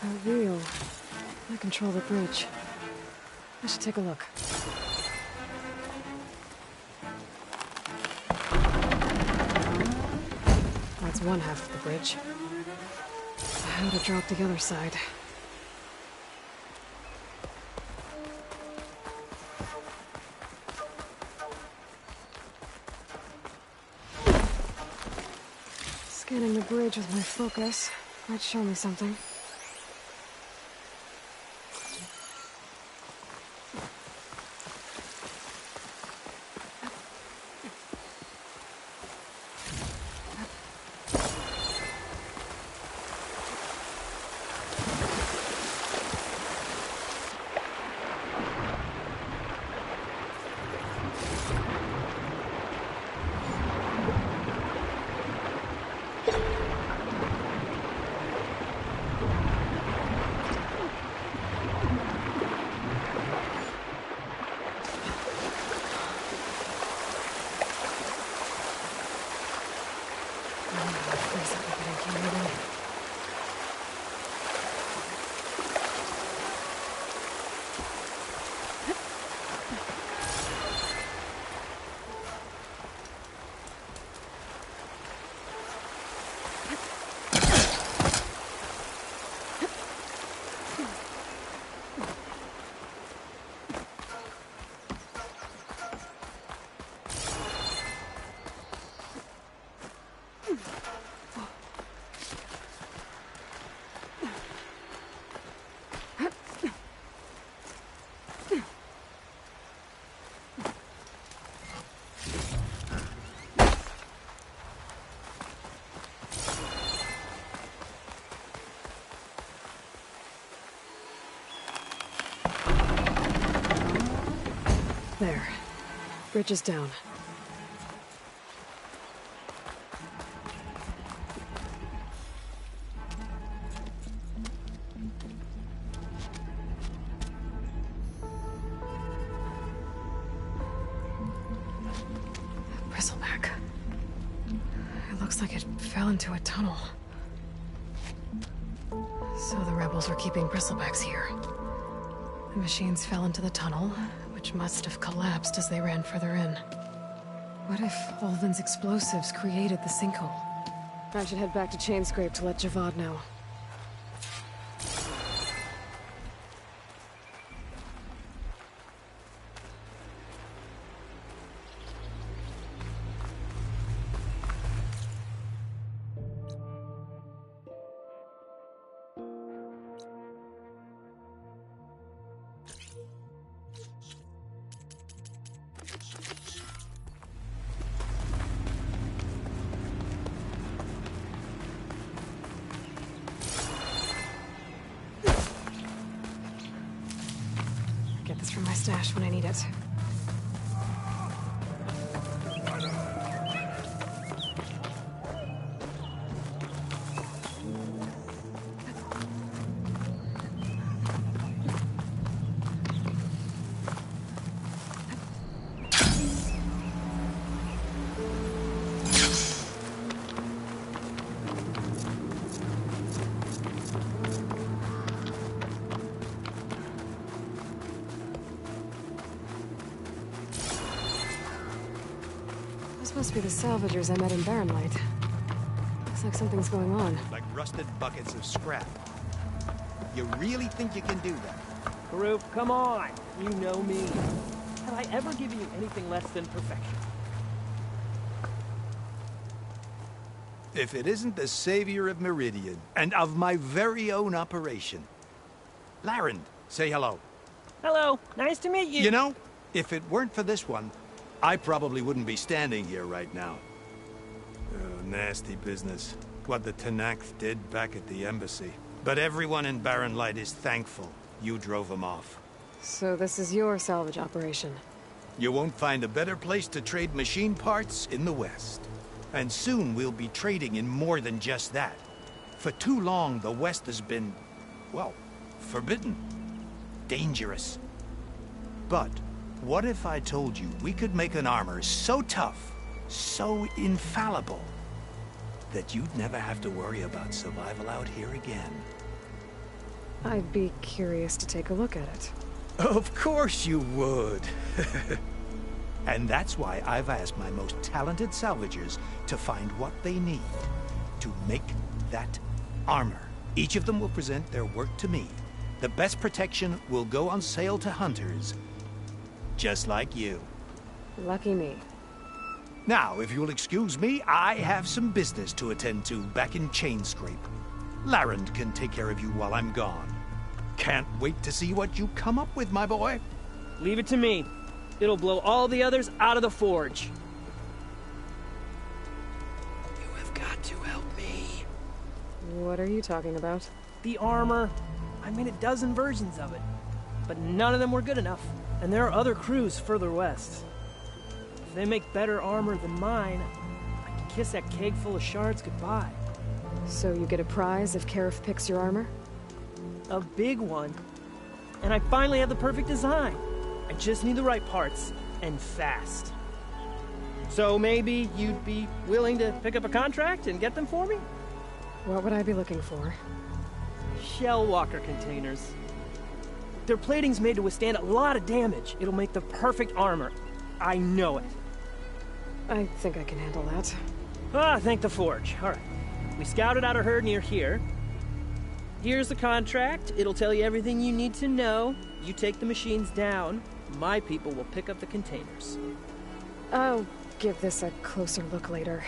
A wheel. I control the bridge. I should take a look. That's one half of the bridge. How to drop the other side. Scanning the bridge with my focus might show me something. Bridge is down. Bristleback. It looks like it fell into a tunnel. So the rebels were keeping bristlebacks here. The machines fell into the tunnel, which must have collapsed as they ran further in. What if Ulvin's explosives created the sinkhole? I should head back to Chainscrape to let Javad know. Get this from my stash when I need it. This must be the salvagers I met in Barren Light. Looks like something's going on. Like rusted buckets of scrap. You really think you can do that? Karuk, come on! You know me. Have I ever given you anything less than perfection? If it isn't the savior of Meridian, and of my very own operation. Larend, say hello. Hello, nice to meet you. You know, if it weren't for this one, I probably wouldn't be standing here right now. Oh, nasty business. What the Tenakth did back at the embassy. But everyone in Barren Light is thankful you drove them off. So this is your salvage operation? You won't find a better place to trade machine parts in the West. And soon we'll be trading in more than just that. For too long, the West has been, well, forbidden. Dangerous. But what if I told you we could make an armor so tough, so infallible, that you'd never have to worry about survival out here again? I'd be curious to take a look at it. Of course you would. And that's why I've asked my most talented salvagers to find what they need to make that armor. Each of them will present their work to me. The best protection will go on sale to hunters, just like you. Lucky me. Now, if you'll excuse me, I have some business to attend to back in Chainscrape. Larend can take care of you while I'm gone. Can't wait to see what you come up with, my boy. Leave it to me. It'll blow all the others out of the forge. You have got to help me. What are you talking about? The armor. I made a dozen versions of it, but none of them were good enough. And there are other crews further west. If they make better armor than mine, I can kiss that keg full of shards goodbye. So you get a prize if Karif picks your armor? A big one. And I finally have the perfect design. I just need the right parts, and fast. So maybe you'd be willing to pick up a contract and get them for me? What would I be looking for? Shell walker containers. Their plating's made to withstand a lot of damage. It'll make the perfect armor. I know it. I think I can handle that. Ah, thank the forge. All right. We scouted out a herd near here. Here's the contract. It'll tell you everything you need to know. You take the machines down. My people will pick up the containers. I'll give this a closer look later.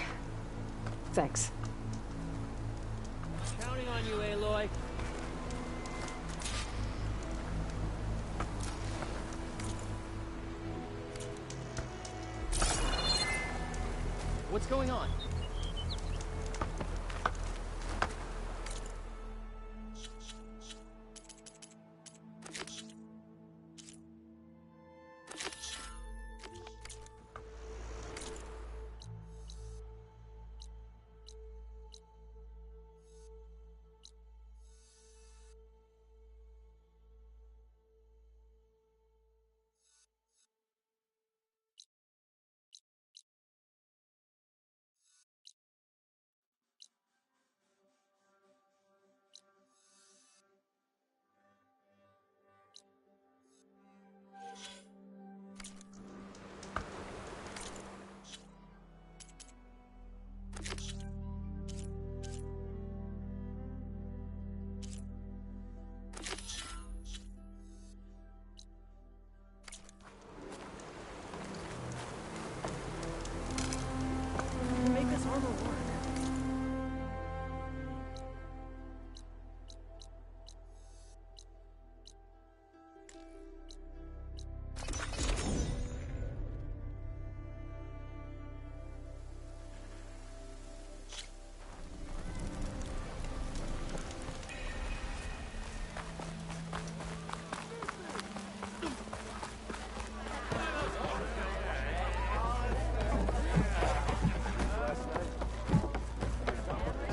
Thanks. Counting on you, Aloy. What's going on?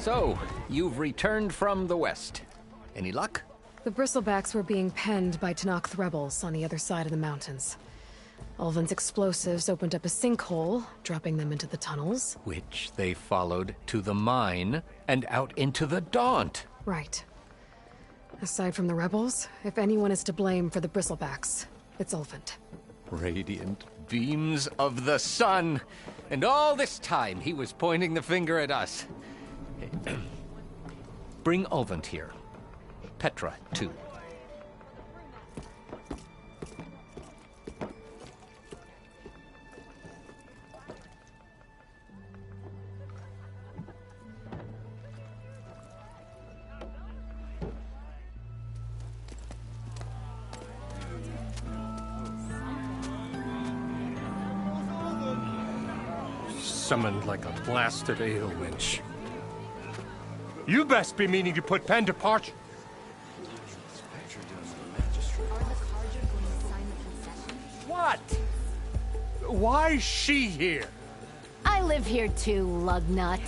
So, you've returned from the west. Any luck? The Bristlebacks were being penned by Tenakth rebels on the other side of the mountains. Ulvin's explosives opened up a sinkhole, dropping them into the tunnels. Which they followed to the mine and out into the Daunt. Right. Aside from the rebels, if anyone is to blame for the Bristlebacks, it's Ulvin. Radiant beams of the sun. And all this time he was pointing the finger at us. Bring Ulvin here. Petra, too. Summoned like a blasted ale winch. You best be meaning to put pen to parchment. What? Why's she here? I live here too, lugnut.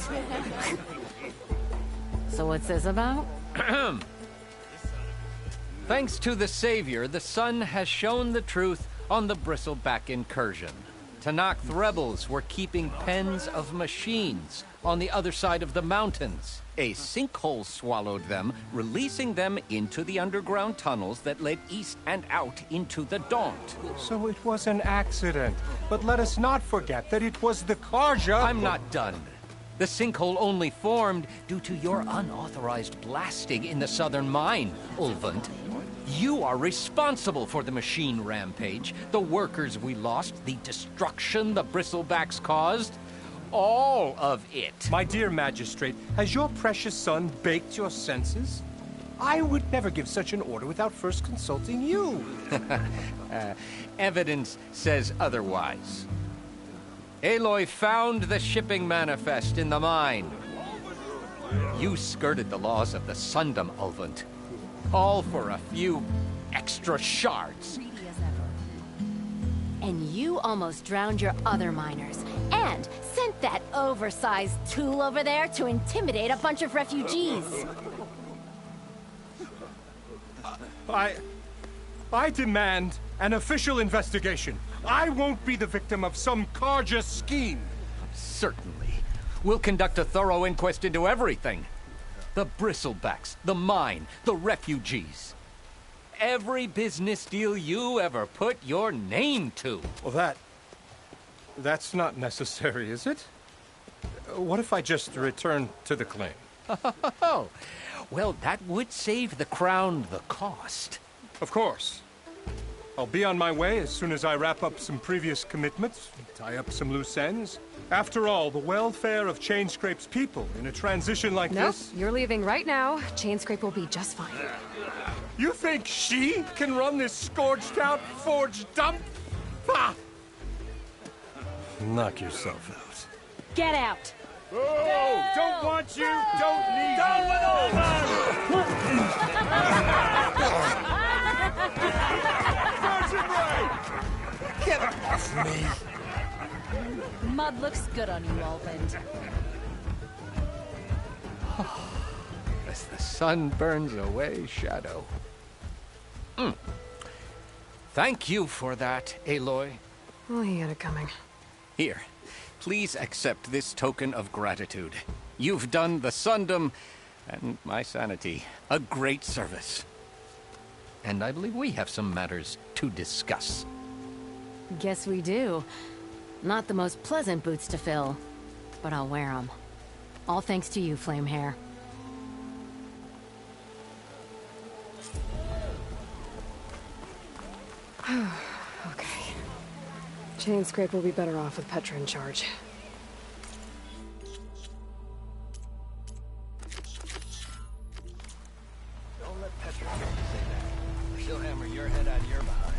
So what's this about? Thanks to the Savior, the sun has shown the truth on the Bristleback incursion. Tenakth rebels were keeping pens of machines on the other side of the mountains. A sinkhole swallowed them, releasing them into the underground tunnels that led east and out into the Daunt. So it was an accident. But let us not forget that it was the Carja— I'm not done. The sinkhole only formed due to your unauthorized blasting in the southern mine, Ulvund. You are responsible for the machine rampage, the workers we lost, the destruction the Bristlebacks caused. All of it. My dear magistrate, has your precious son baked your senses? I would never give such an order without first consulting you. Evidence says otherwise. Aloy found the shipping manifest in the mine. You skirted the laws of the Sundom, Ulvund. All for a few extra shards. And you almost drowned your other miners. And sent that oversized tool over there to intimidate a bunch of refugees. I demand an official investigation. I won't be the victim of some Carja scheme. Certainly. We'll conduct a thorough inquest into everything. The Bristlebacks, the mine, the refugees. Every business deal you ever put your name to. Well, that's not necessary, is it? What if I just return to the claim? Oh, well, that would save the Crown the cost. Of course. I'll be on my way as soon as I wrap up some previous commitments, tie up some loose ends. After all, the welfare of Chainscrape's people in a transition like this... Nope, you're leaving right now. Chainscrape will be just fine. You think she can run this scorched-out forge dump? Ha! Knock yourself out. Get out! Oh, don't want you, don't need you. Get off me! Mud looks good on you, Ulvund. As the sun burns away shadow. Thank you for that, Aloy. Oh, he had it coming. Here, please accept this token of gratitude. You've done the Sundom and my sanity a great service. And I believe we have some matters to discuss. Guess we do. Not the most pleasant boots to fill, but I'll wear them. All thanks to you, Flamehair. Okay. Chainscrape will be better off with Petra in charge. Don't let Petra hear you say that. She'll hammer your head out of your behind.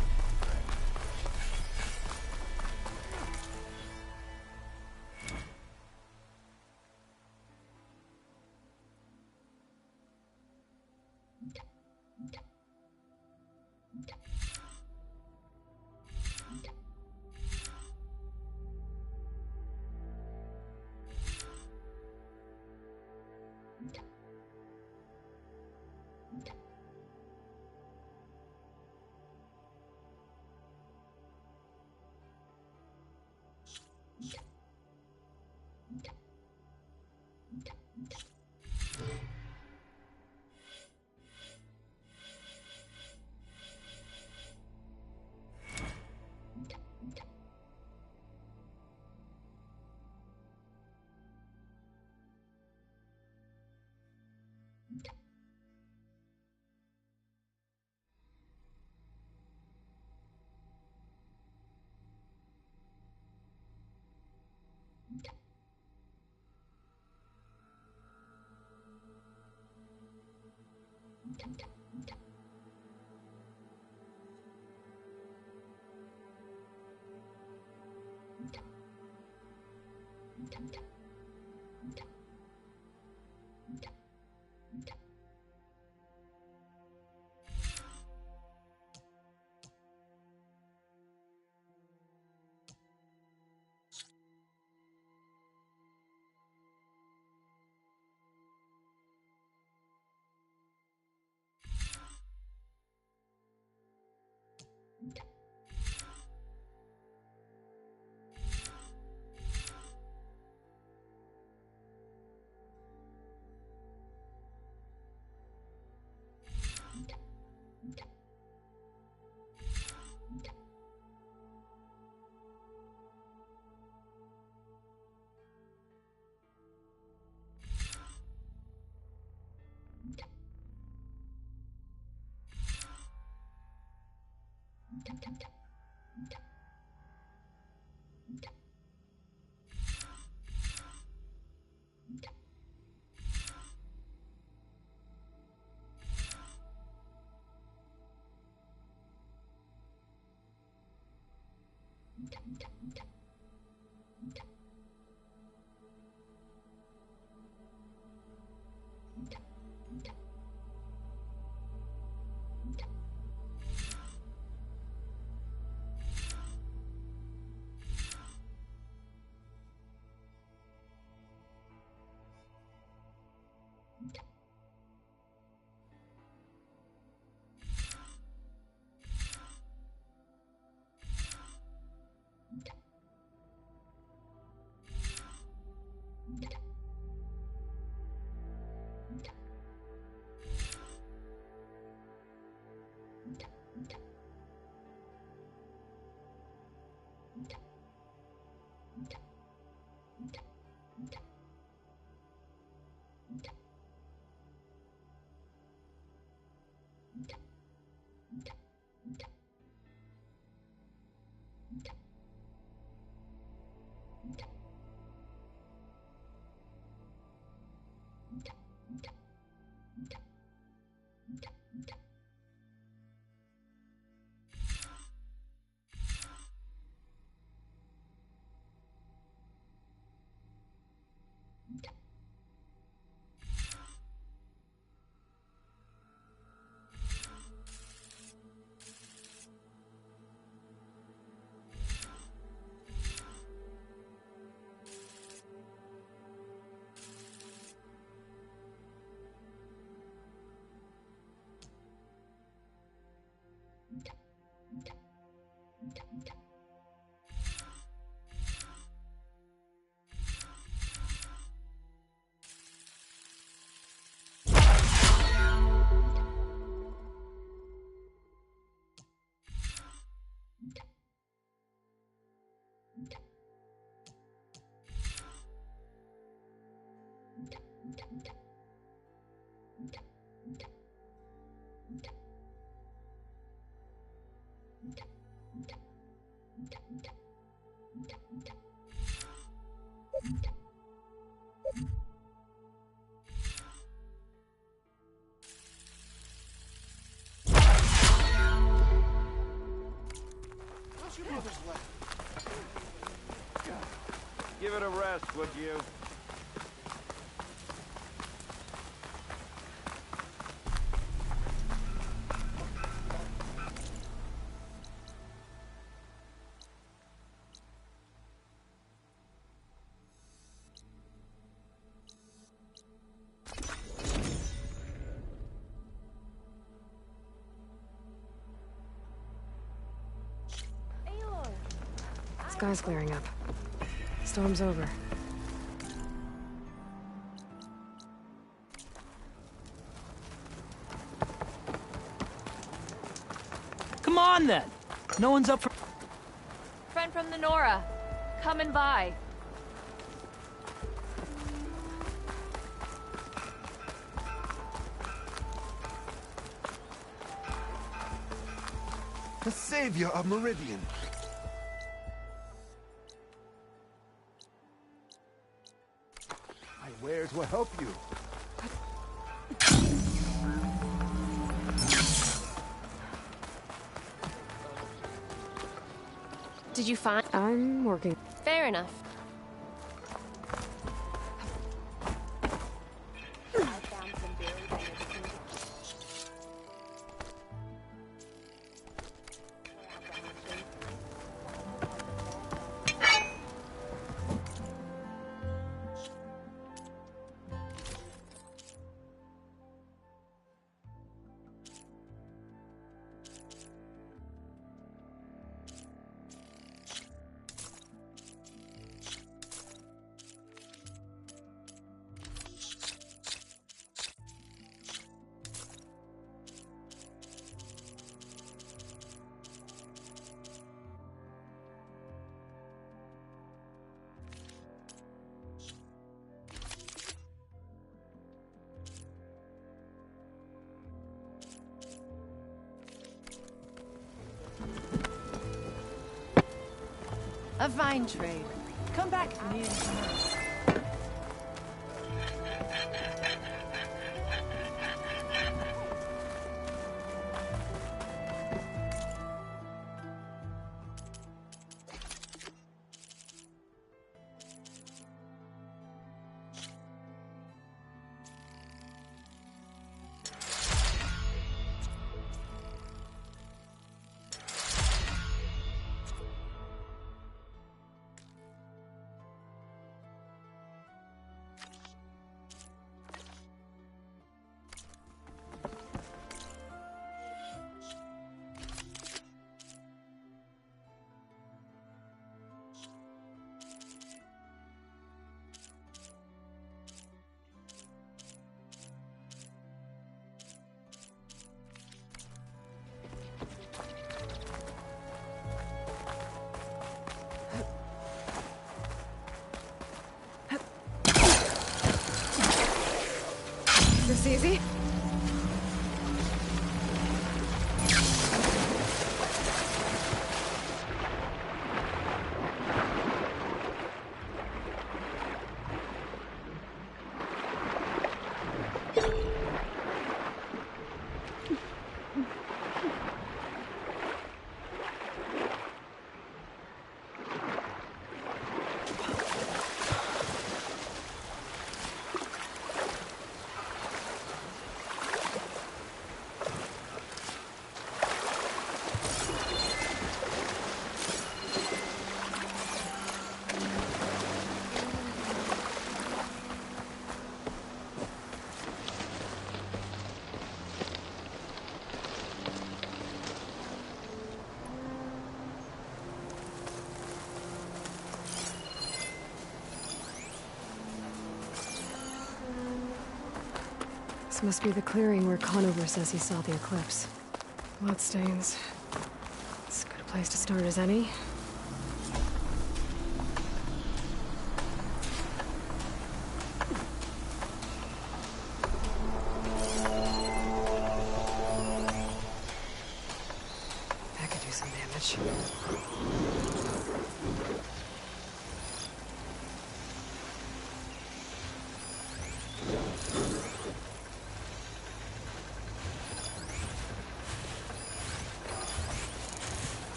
Give it a rest, would you? Sky's clearing up. Storm's over. Come on, then! No one's up for... Friend from the Nora. Coming by. The savior of Meridian. My wares will help you. Did you find... I'm working. Fair enough. A fine trade. Come back if you need anything else. This easy? This must be the clearing where Conover says he saw the eclipse. Bloodstains. As good a place to start as any. That could do some damage.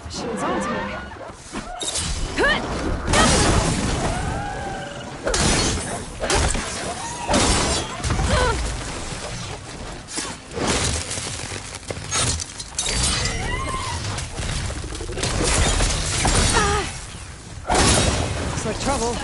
Machine's on to me. Looks like trouble.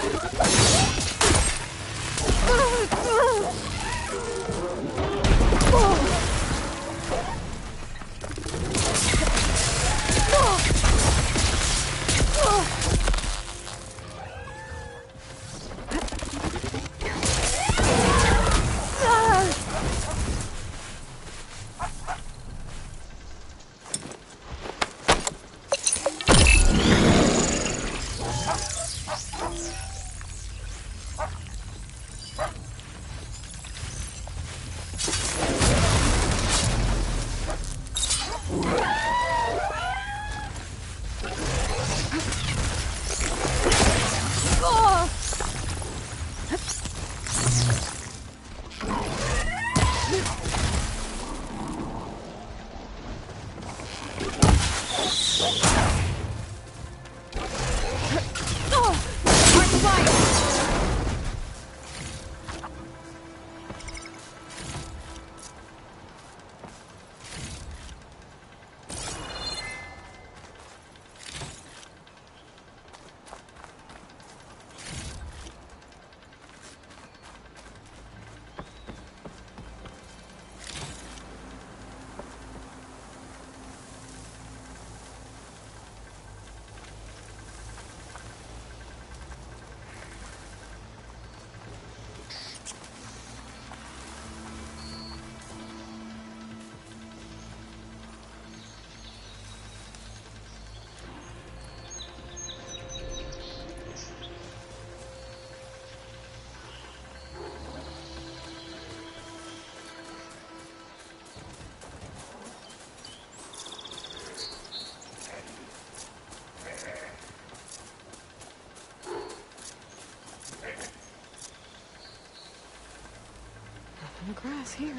grass here.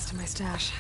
To my stash.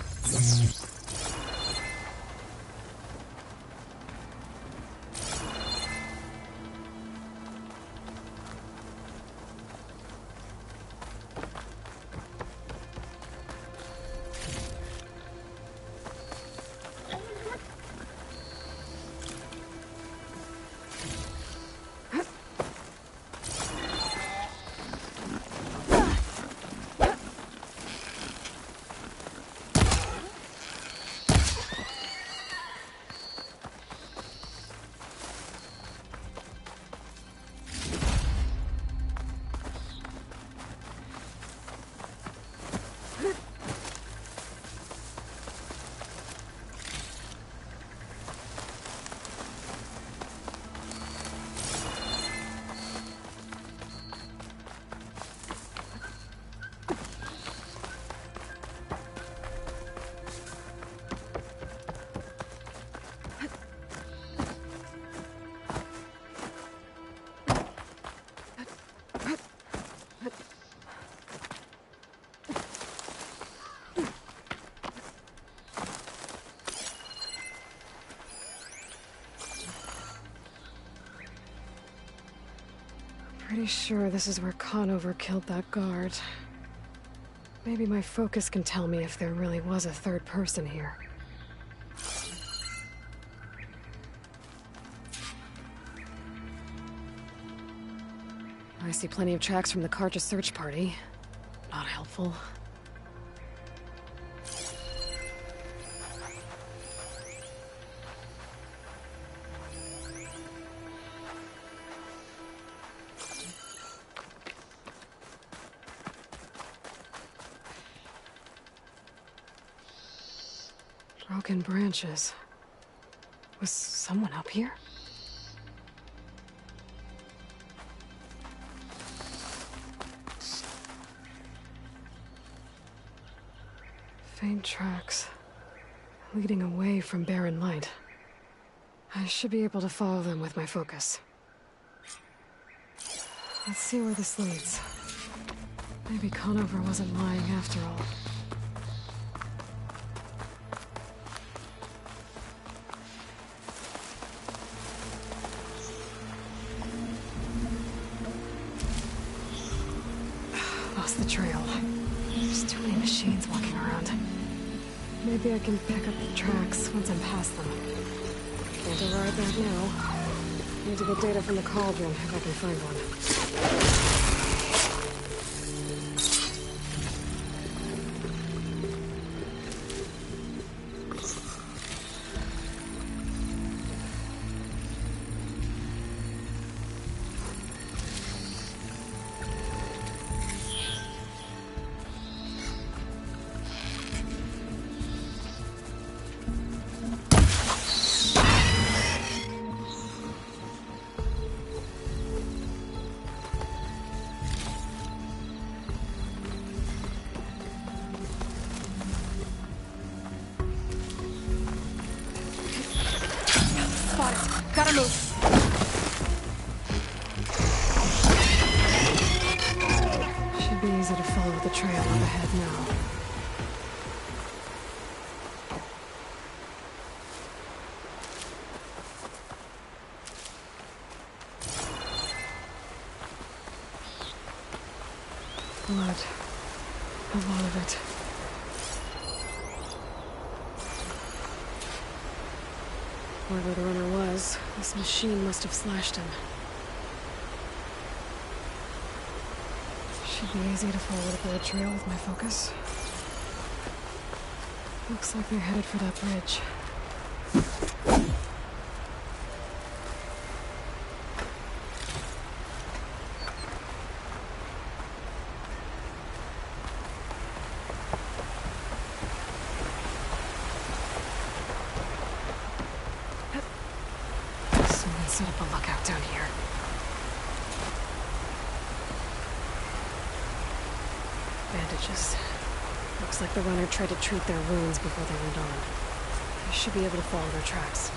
Pretty sure this is where Conover killed that guard. Maybe my focus can tell me if there really was a third person here. I see plenty of tracks from the Carja search party. Not helpful. Broken branches. Was someone up here? Faint tracks, leading away from barren light. I should be able to follow them with my focus. Let's see where this leads. Maybe Conover wasn't lying after all. Lost the trail. There's too many machines walking around. Maybe I can pick up the tracks once I'm past them. Can't arrive back now. Need to get data from the cauldron if I can find one. Gotta move. Should be easy to follow the trail up ahead now. Blood. A lot of it. Whoever the runner was, this machine must have slashed him. Should be easy to follow the blood trail with my focus. Looks like they're headed for that bridge. Set up a lookout down here. Bandages. Looks like the runner tried to treat their wounds before they went on. I should be able to follow their tracks.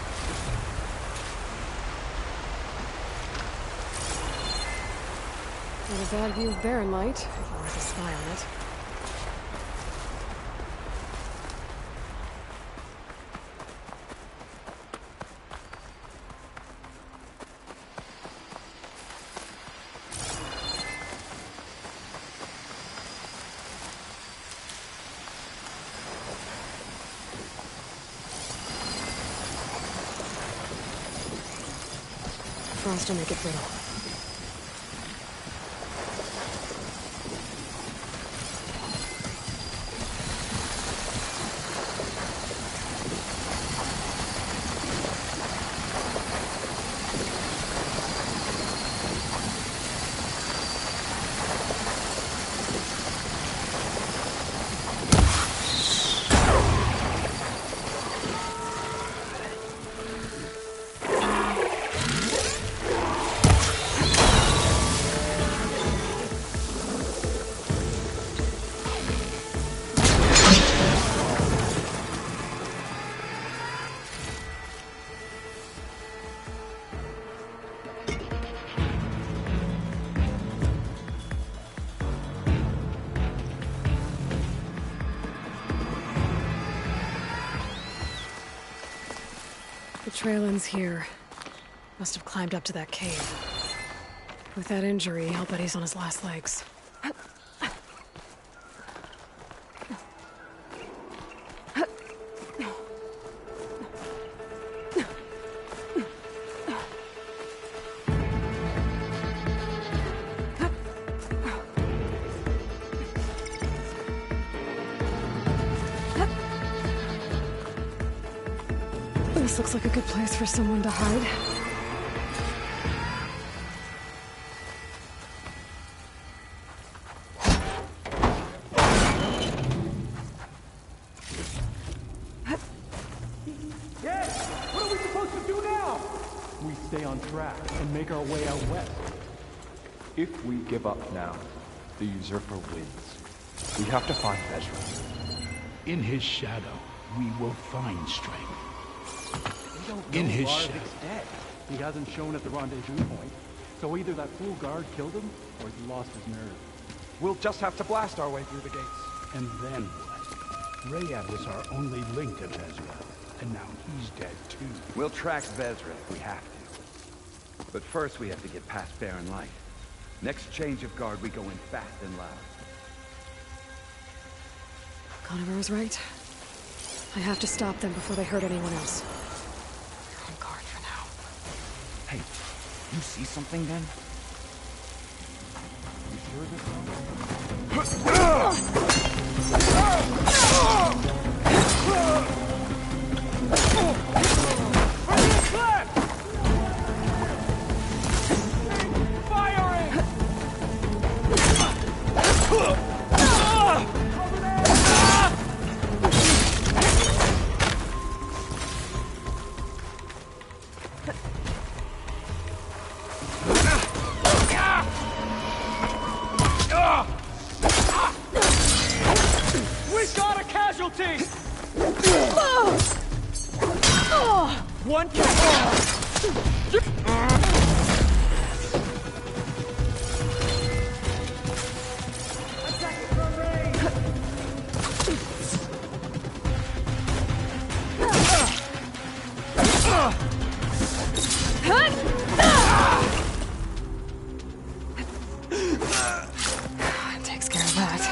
Not a bad view of barren light, if I were to spy on it. Frost will make it brittle. The trail ends here. Must have climbed up to that cave. With that injury, I'll bet he's on his last legs. This looks like a good place for someone to hide. we stay on track and make our way out west. If we give up now, the usurper wins. We have to find Vezra. In his shadow, we will find strength. We don't know In his Rarvik's shadow. dead. He hasn't shown at the rendezvous point. So either that fool guard killed him, or he lost his nerve. We'll just have to blast our way through the gates. And then what? Rayad was our only link to Vezra, and now he's dead too. We'll track Vezra if we have to. But first we have to get past Barren Light. Next change of guard, we go in fast and loud. Conover was right. I have to stop them before they hurt anyone else. They're on guard for now. Hey, you see something then? You sure this We've got a casualty! One Takes care of that.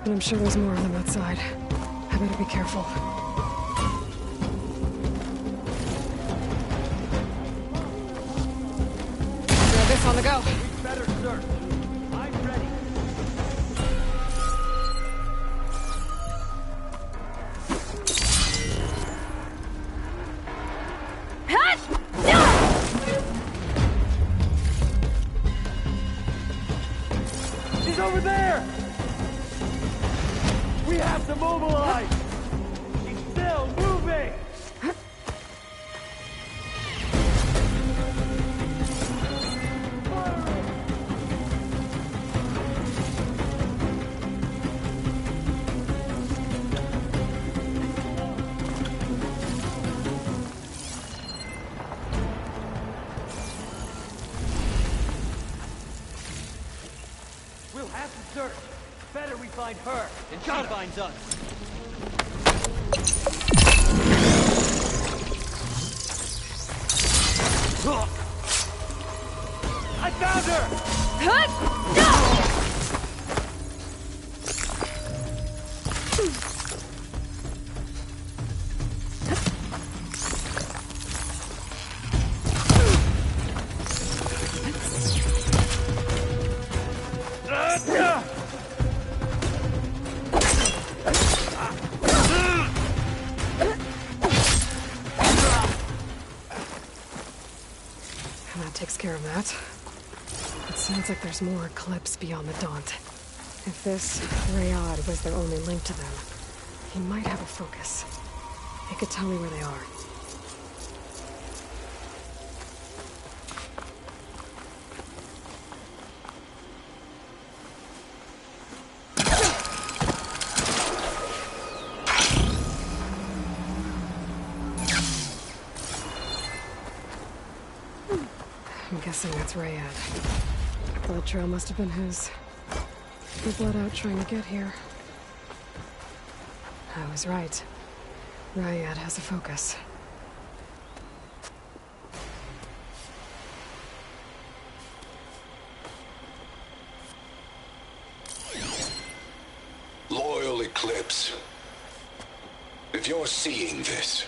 And I'm sure there's more on them outside. I better be careful. Grab this on the go. better search. I'm ready. He's over there! We have to mobilize! He's still moving! We'll have to search. Better we find her than she finds us. I found her! And that takes care of that. It sounds like there's more Eclipse beyond the Daunt. If this Rayad was their only link to them, he might have a focus. He could tell me where they are. I'm guessing that's Rayad. Blood trail must have been his. He bled out trying to get here. I was right. Rayad has a focus. Loyal Eclipse, if you're seeing this,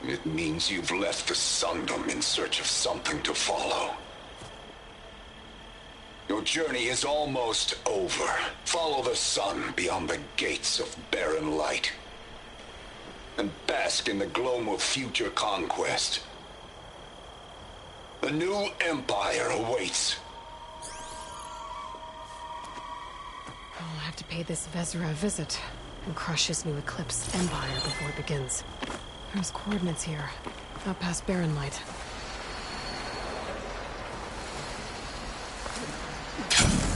it means you've left the Sundom in search of something to follow. Your journey is almost over. Follow the sun beyond the gates of barren light, and bask in the gloam of future conquest. A new empire awaits. I'll have to pay this Vezra a visit and crush his new Eclipse empire before it begins. There's coordinates here. Up past Barren Light.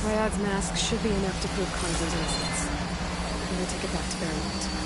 Ryad's mask should be enough to prove Khan's innocence. I'm gonna take it back to Barren Light.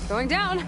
Going down.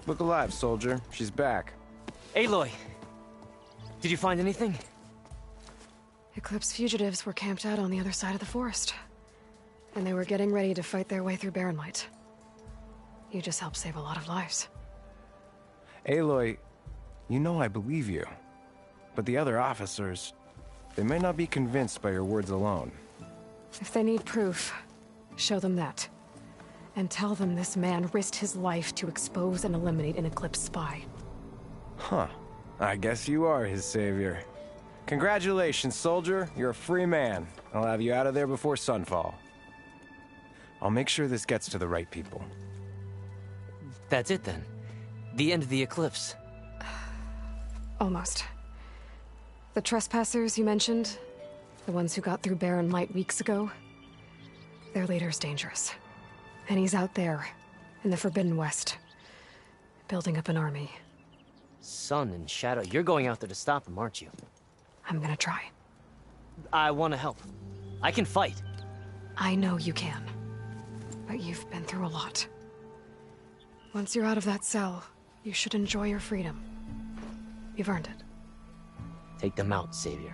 Look alive, soldier. She's back. Aloy! Did you find anything? Eclipse fugitives were camped out on the other side of the forest. And they were getting ready to fight their way through Barren Light. You just helped save a lot of lives. Aloy, you know I believe you. But the other officers, they may not be convinced by your words alone. If they need proof, show them that. And tell them this man risked his life to expose and eliminate an Eclipse spy. Huh. I guess you are his savior. Congratulations, soldier. You're a free man. I'll have you out of there before sunfall. I'll make sure this gets to the right people. That's it then. The end of the Eclipse. Almost. The trespassers you mentioned, the ones who got through Barren Light weeks ago, their leader's dangerous. And he's out there, in the Forbidden West, building up an army. Sun and Shadow, you're going out there to stop him, aren't you? I'm gonna try. I want to help. I can fight. I know you can. But you've been through a lot. Once you're out of that cell, you should enjoy your freedom. You've earned it. Take them out, Savior.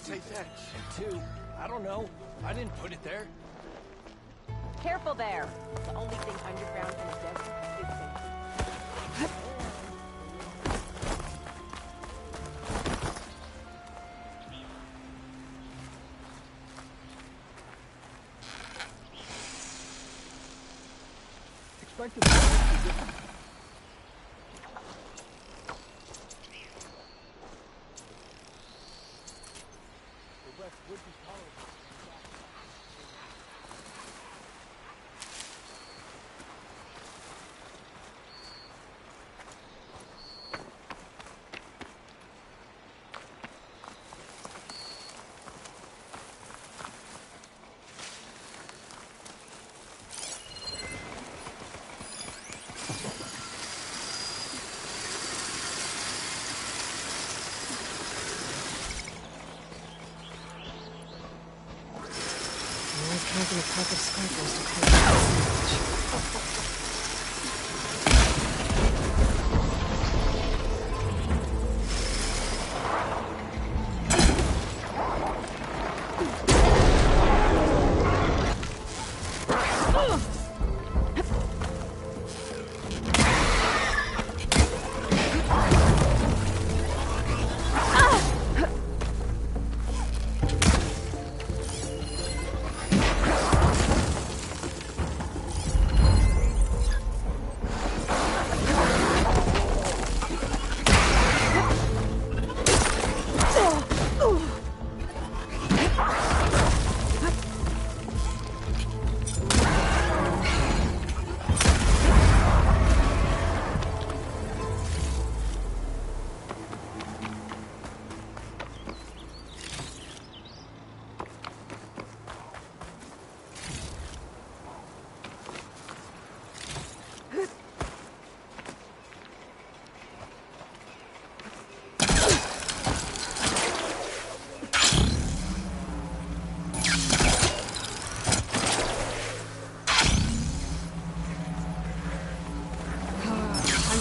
Take that shit too. I don't know. I didn't put it there. Careful there. The only thing underground in the desert is safe. Expected to be different. The West would be tolerable.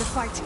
fight.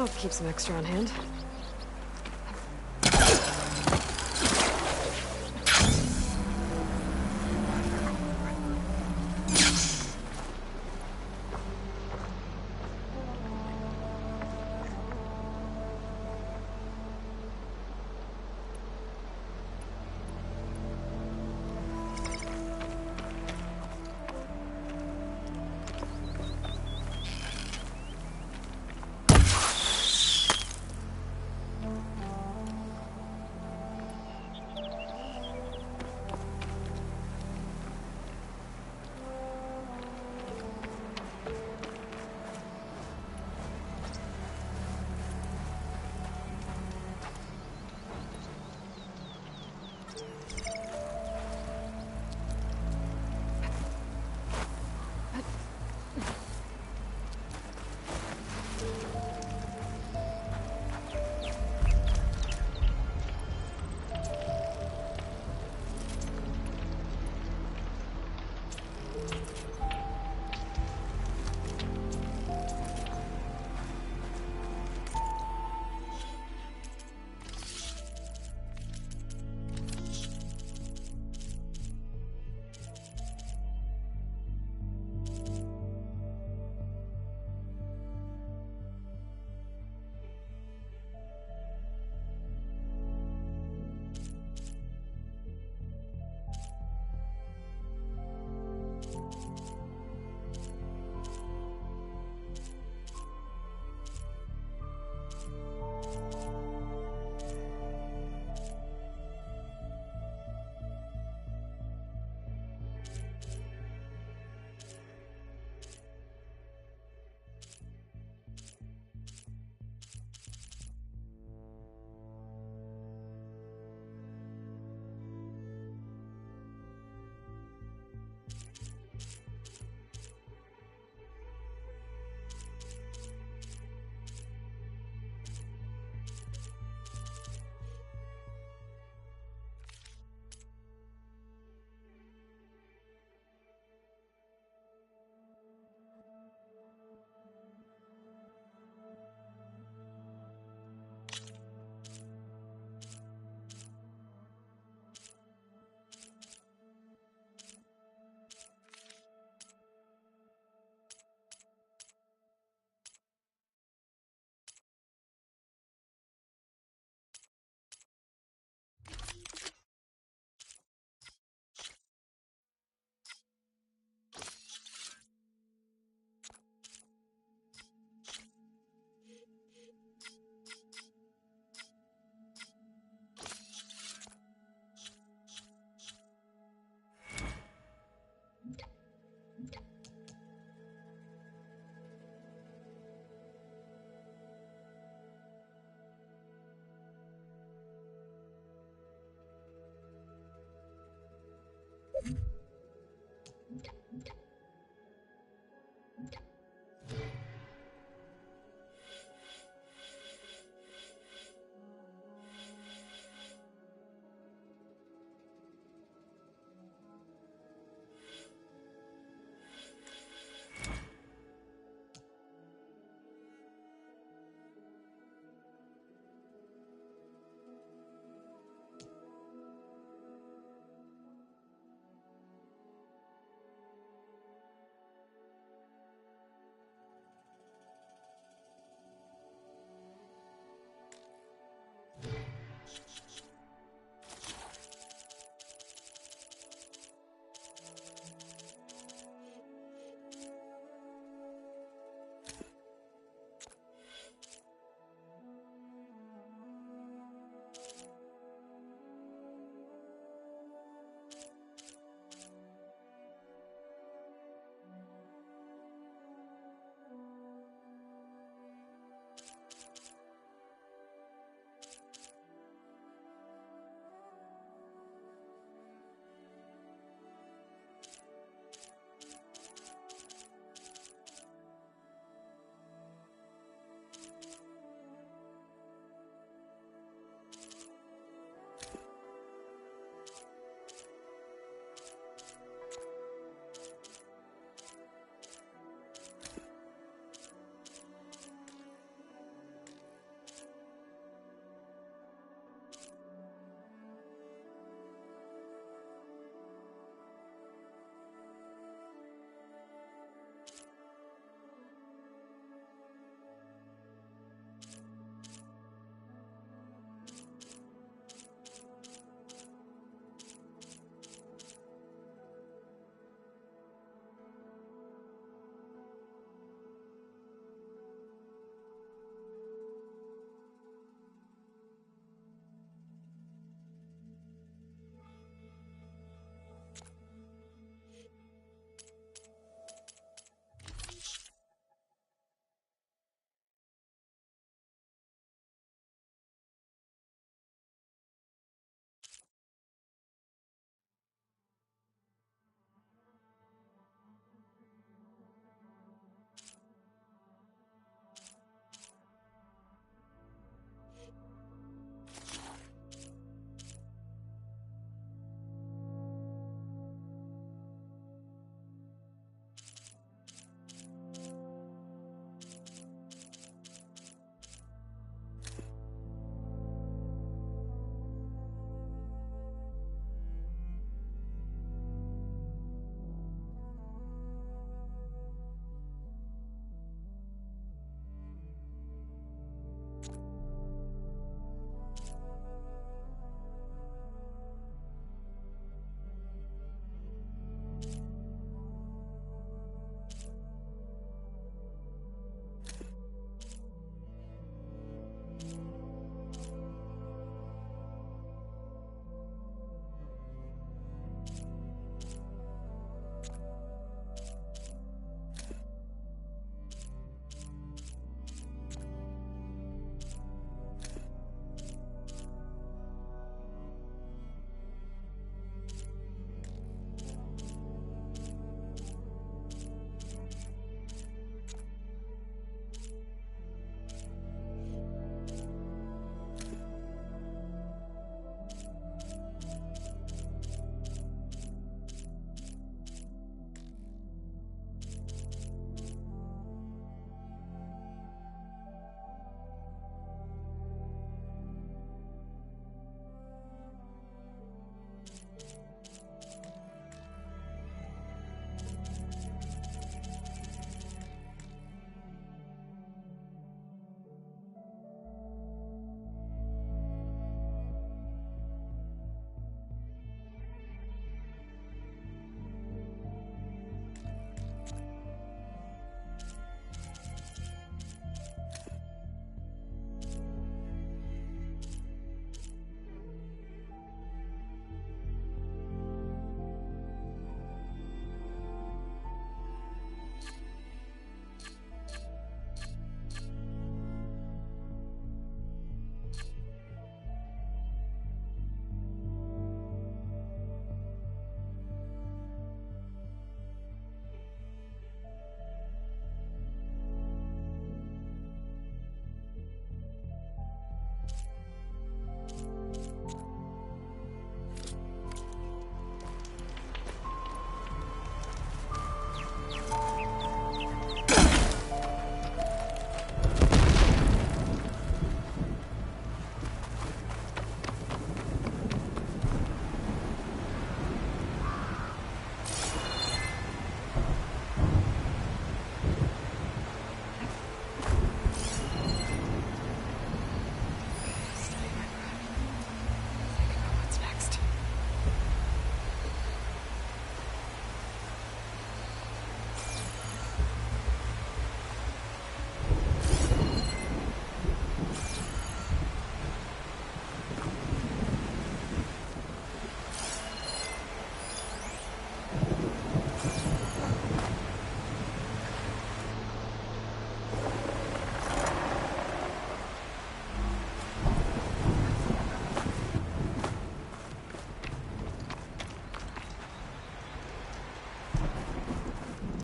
I'll keep some extra on hand.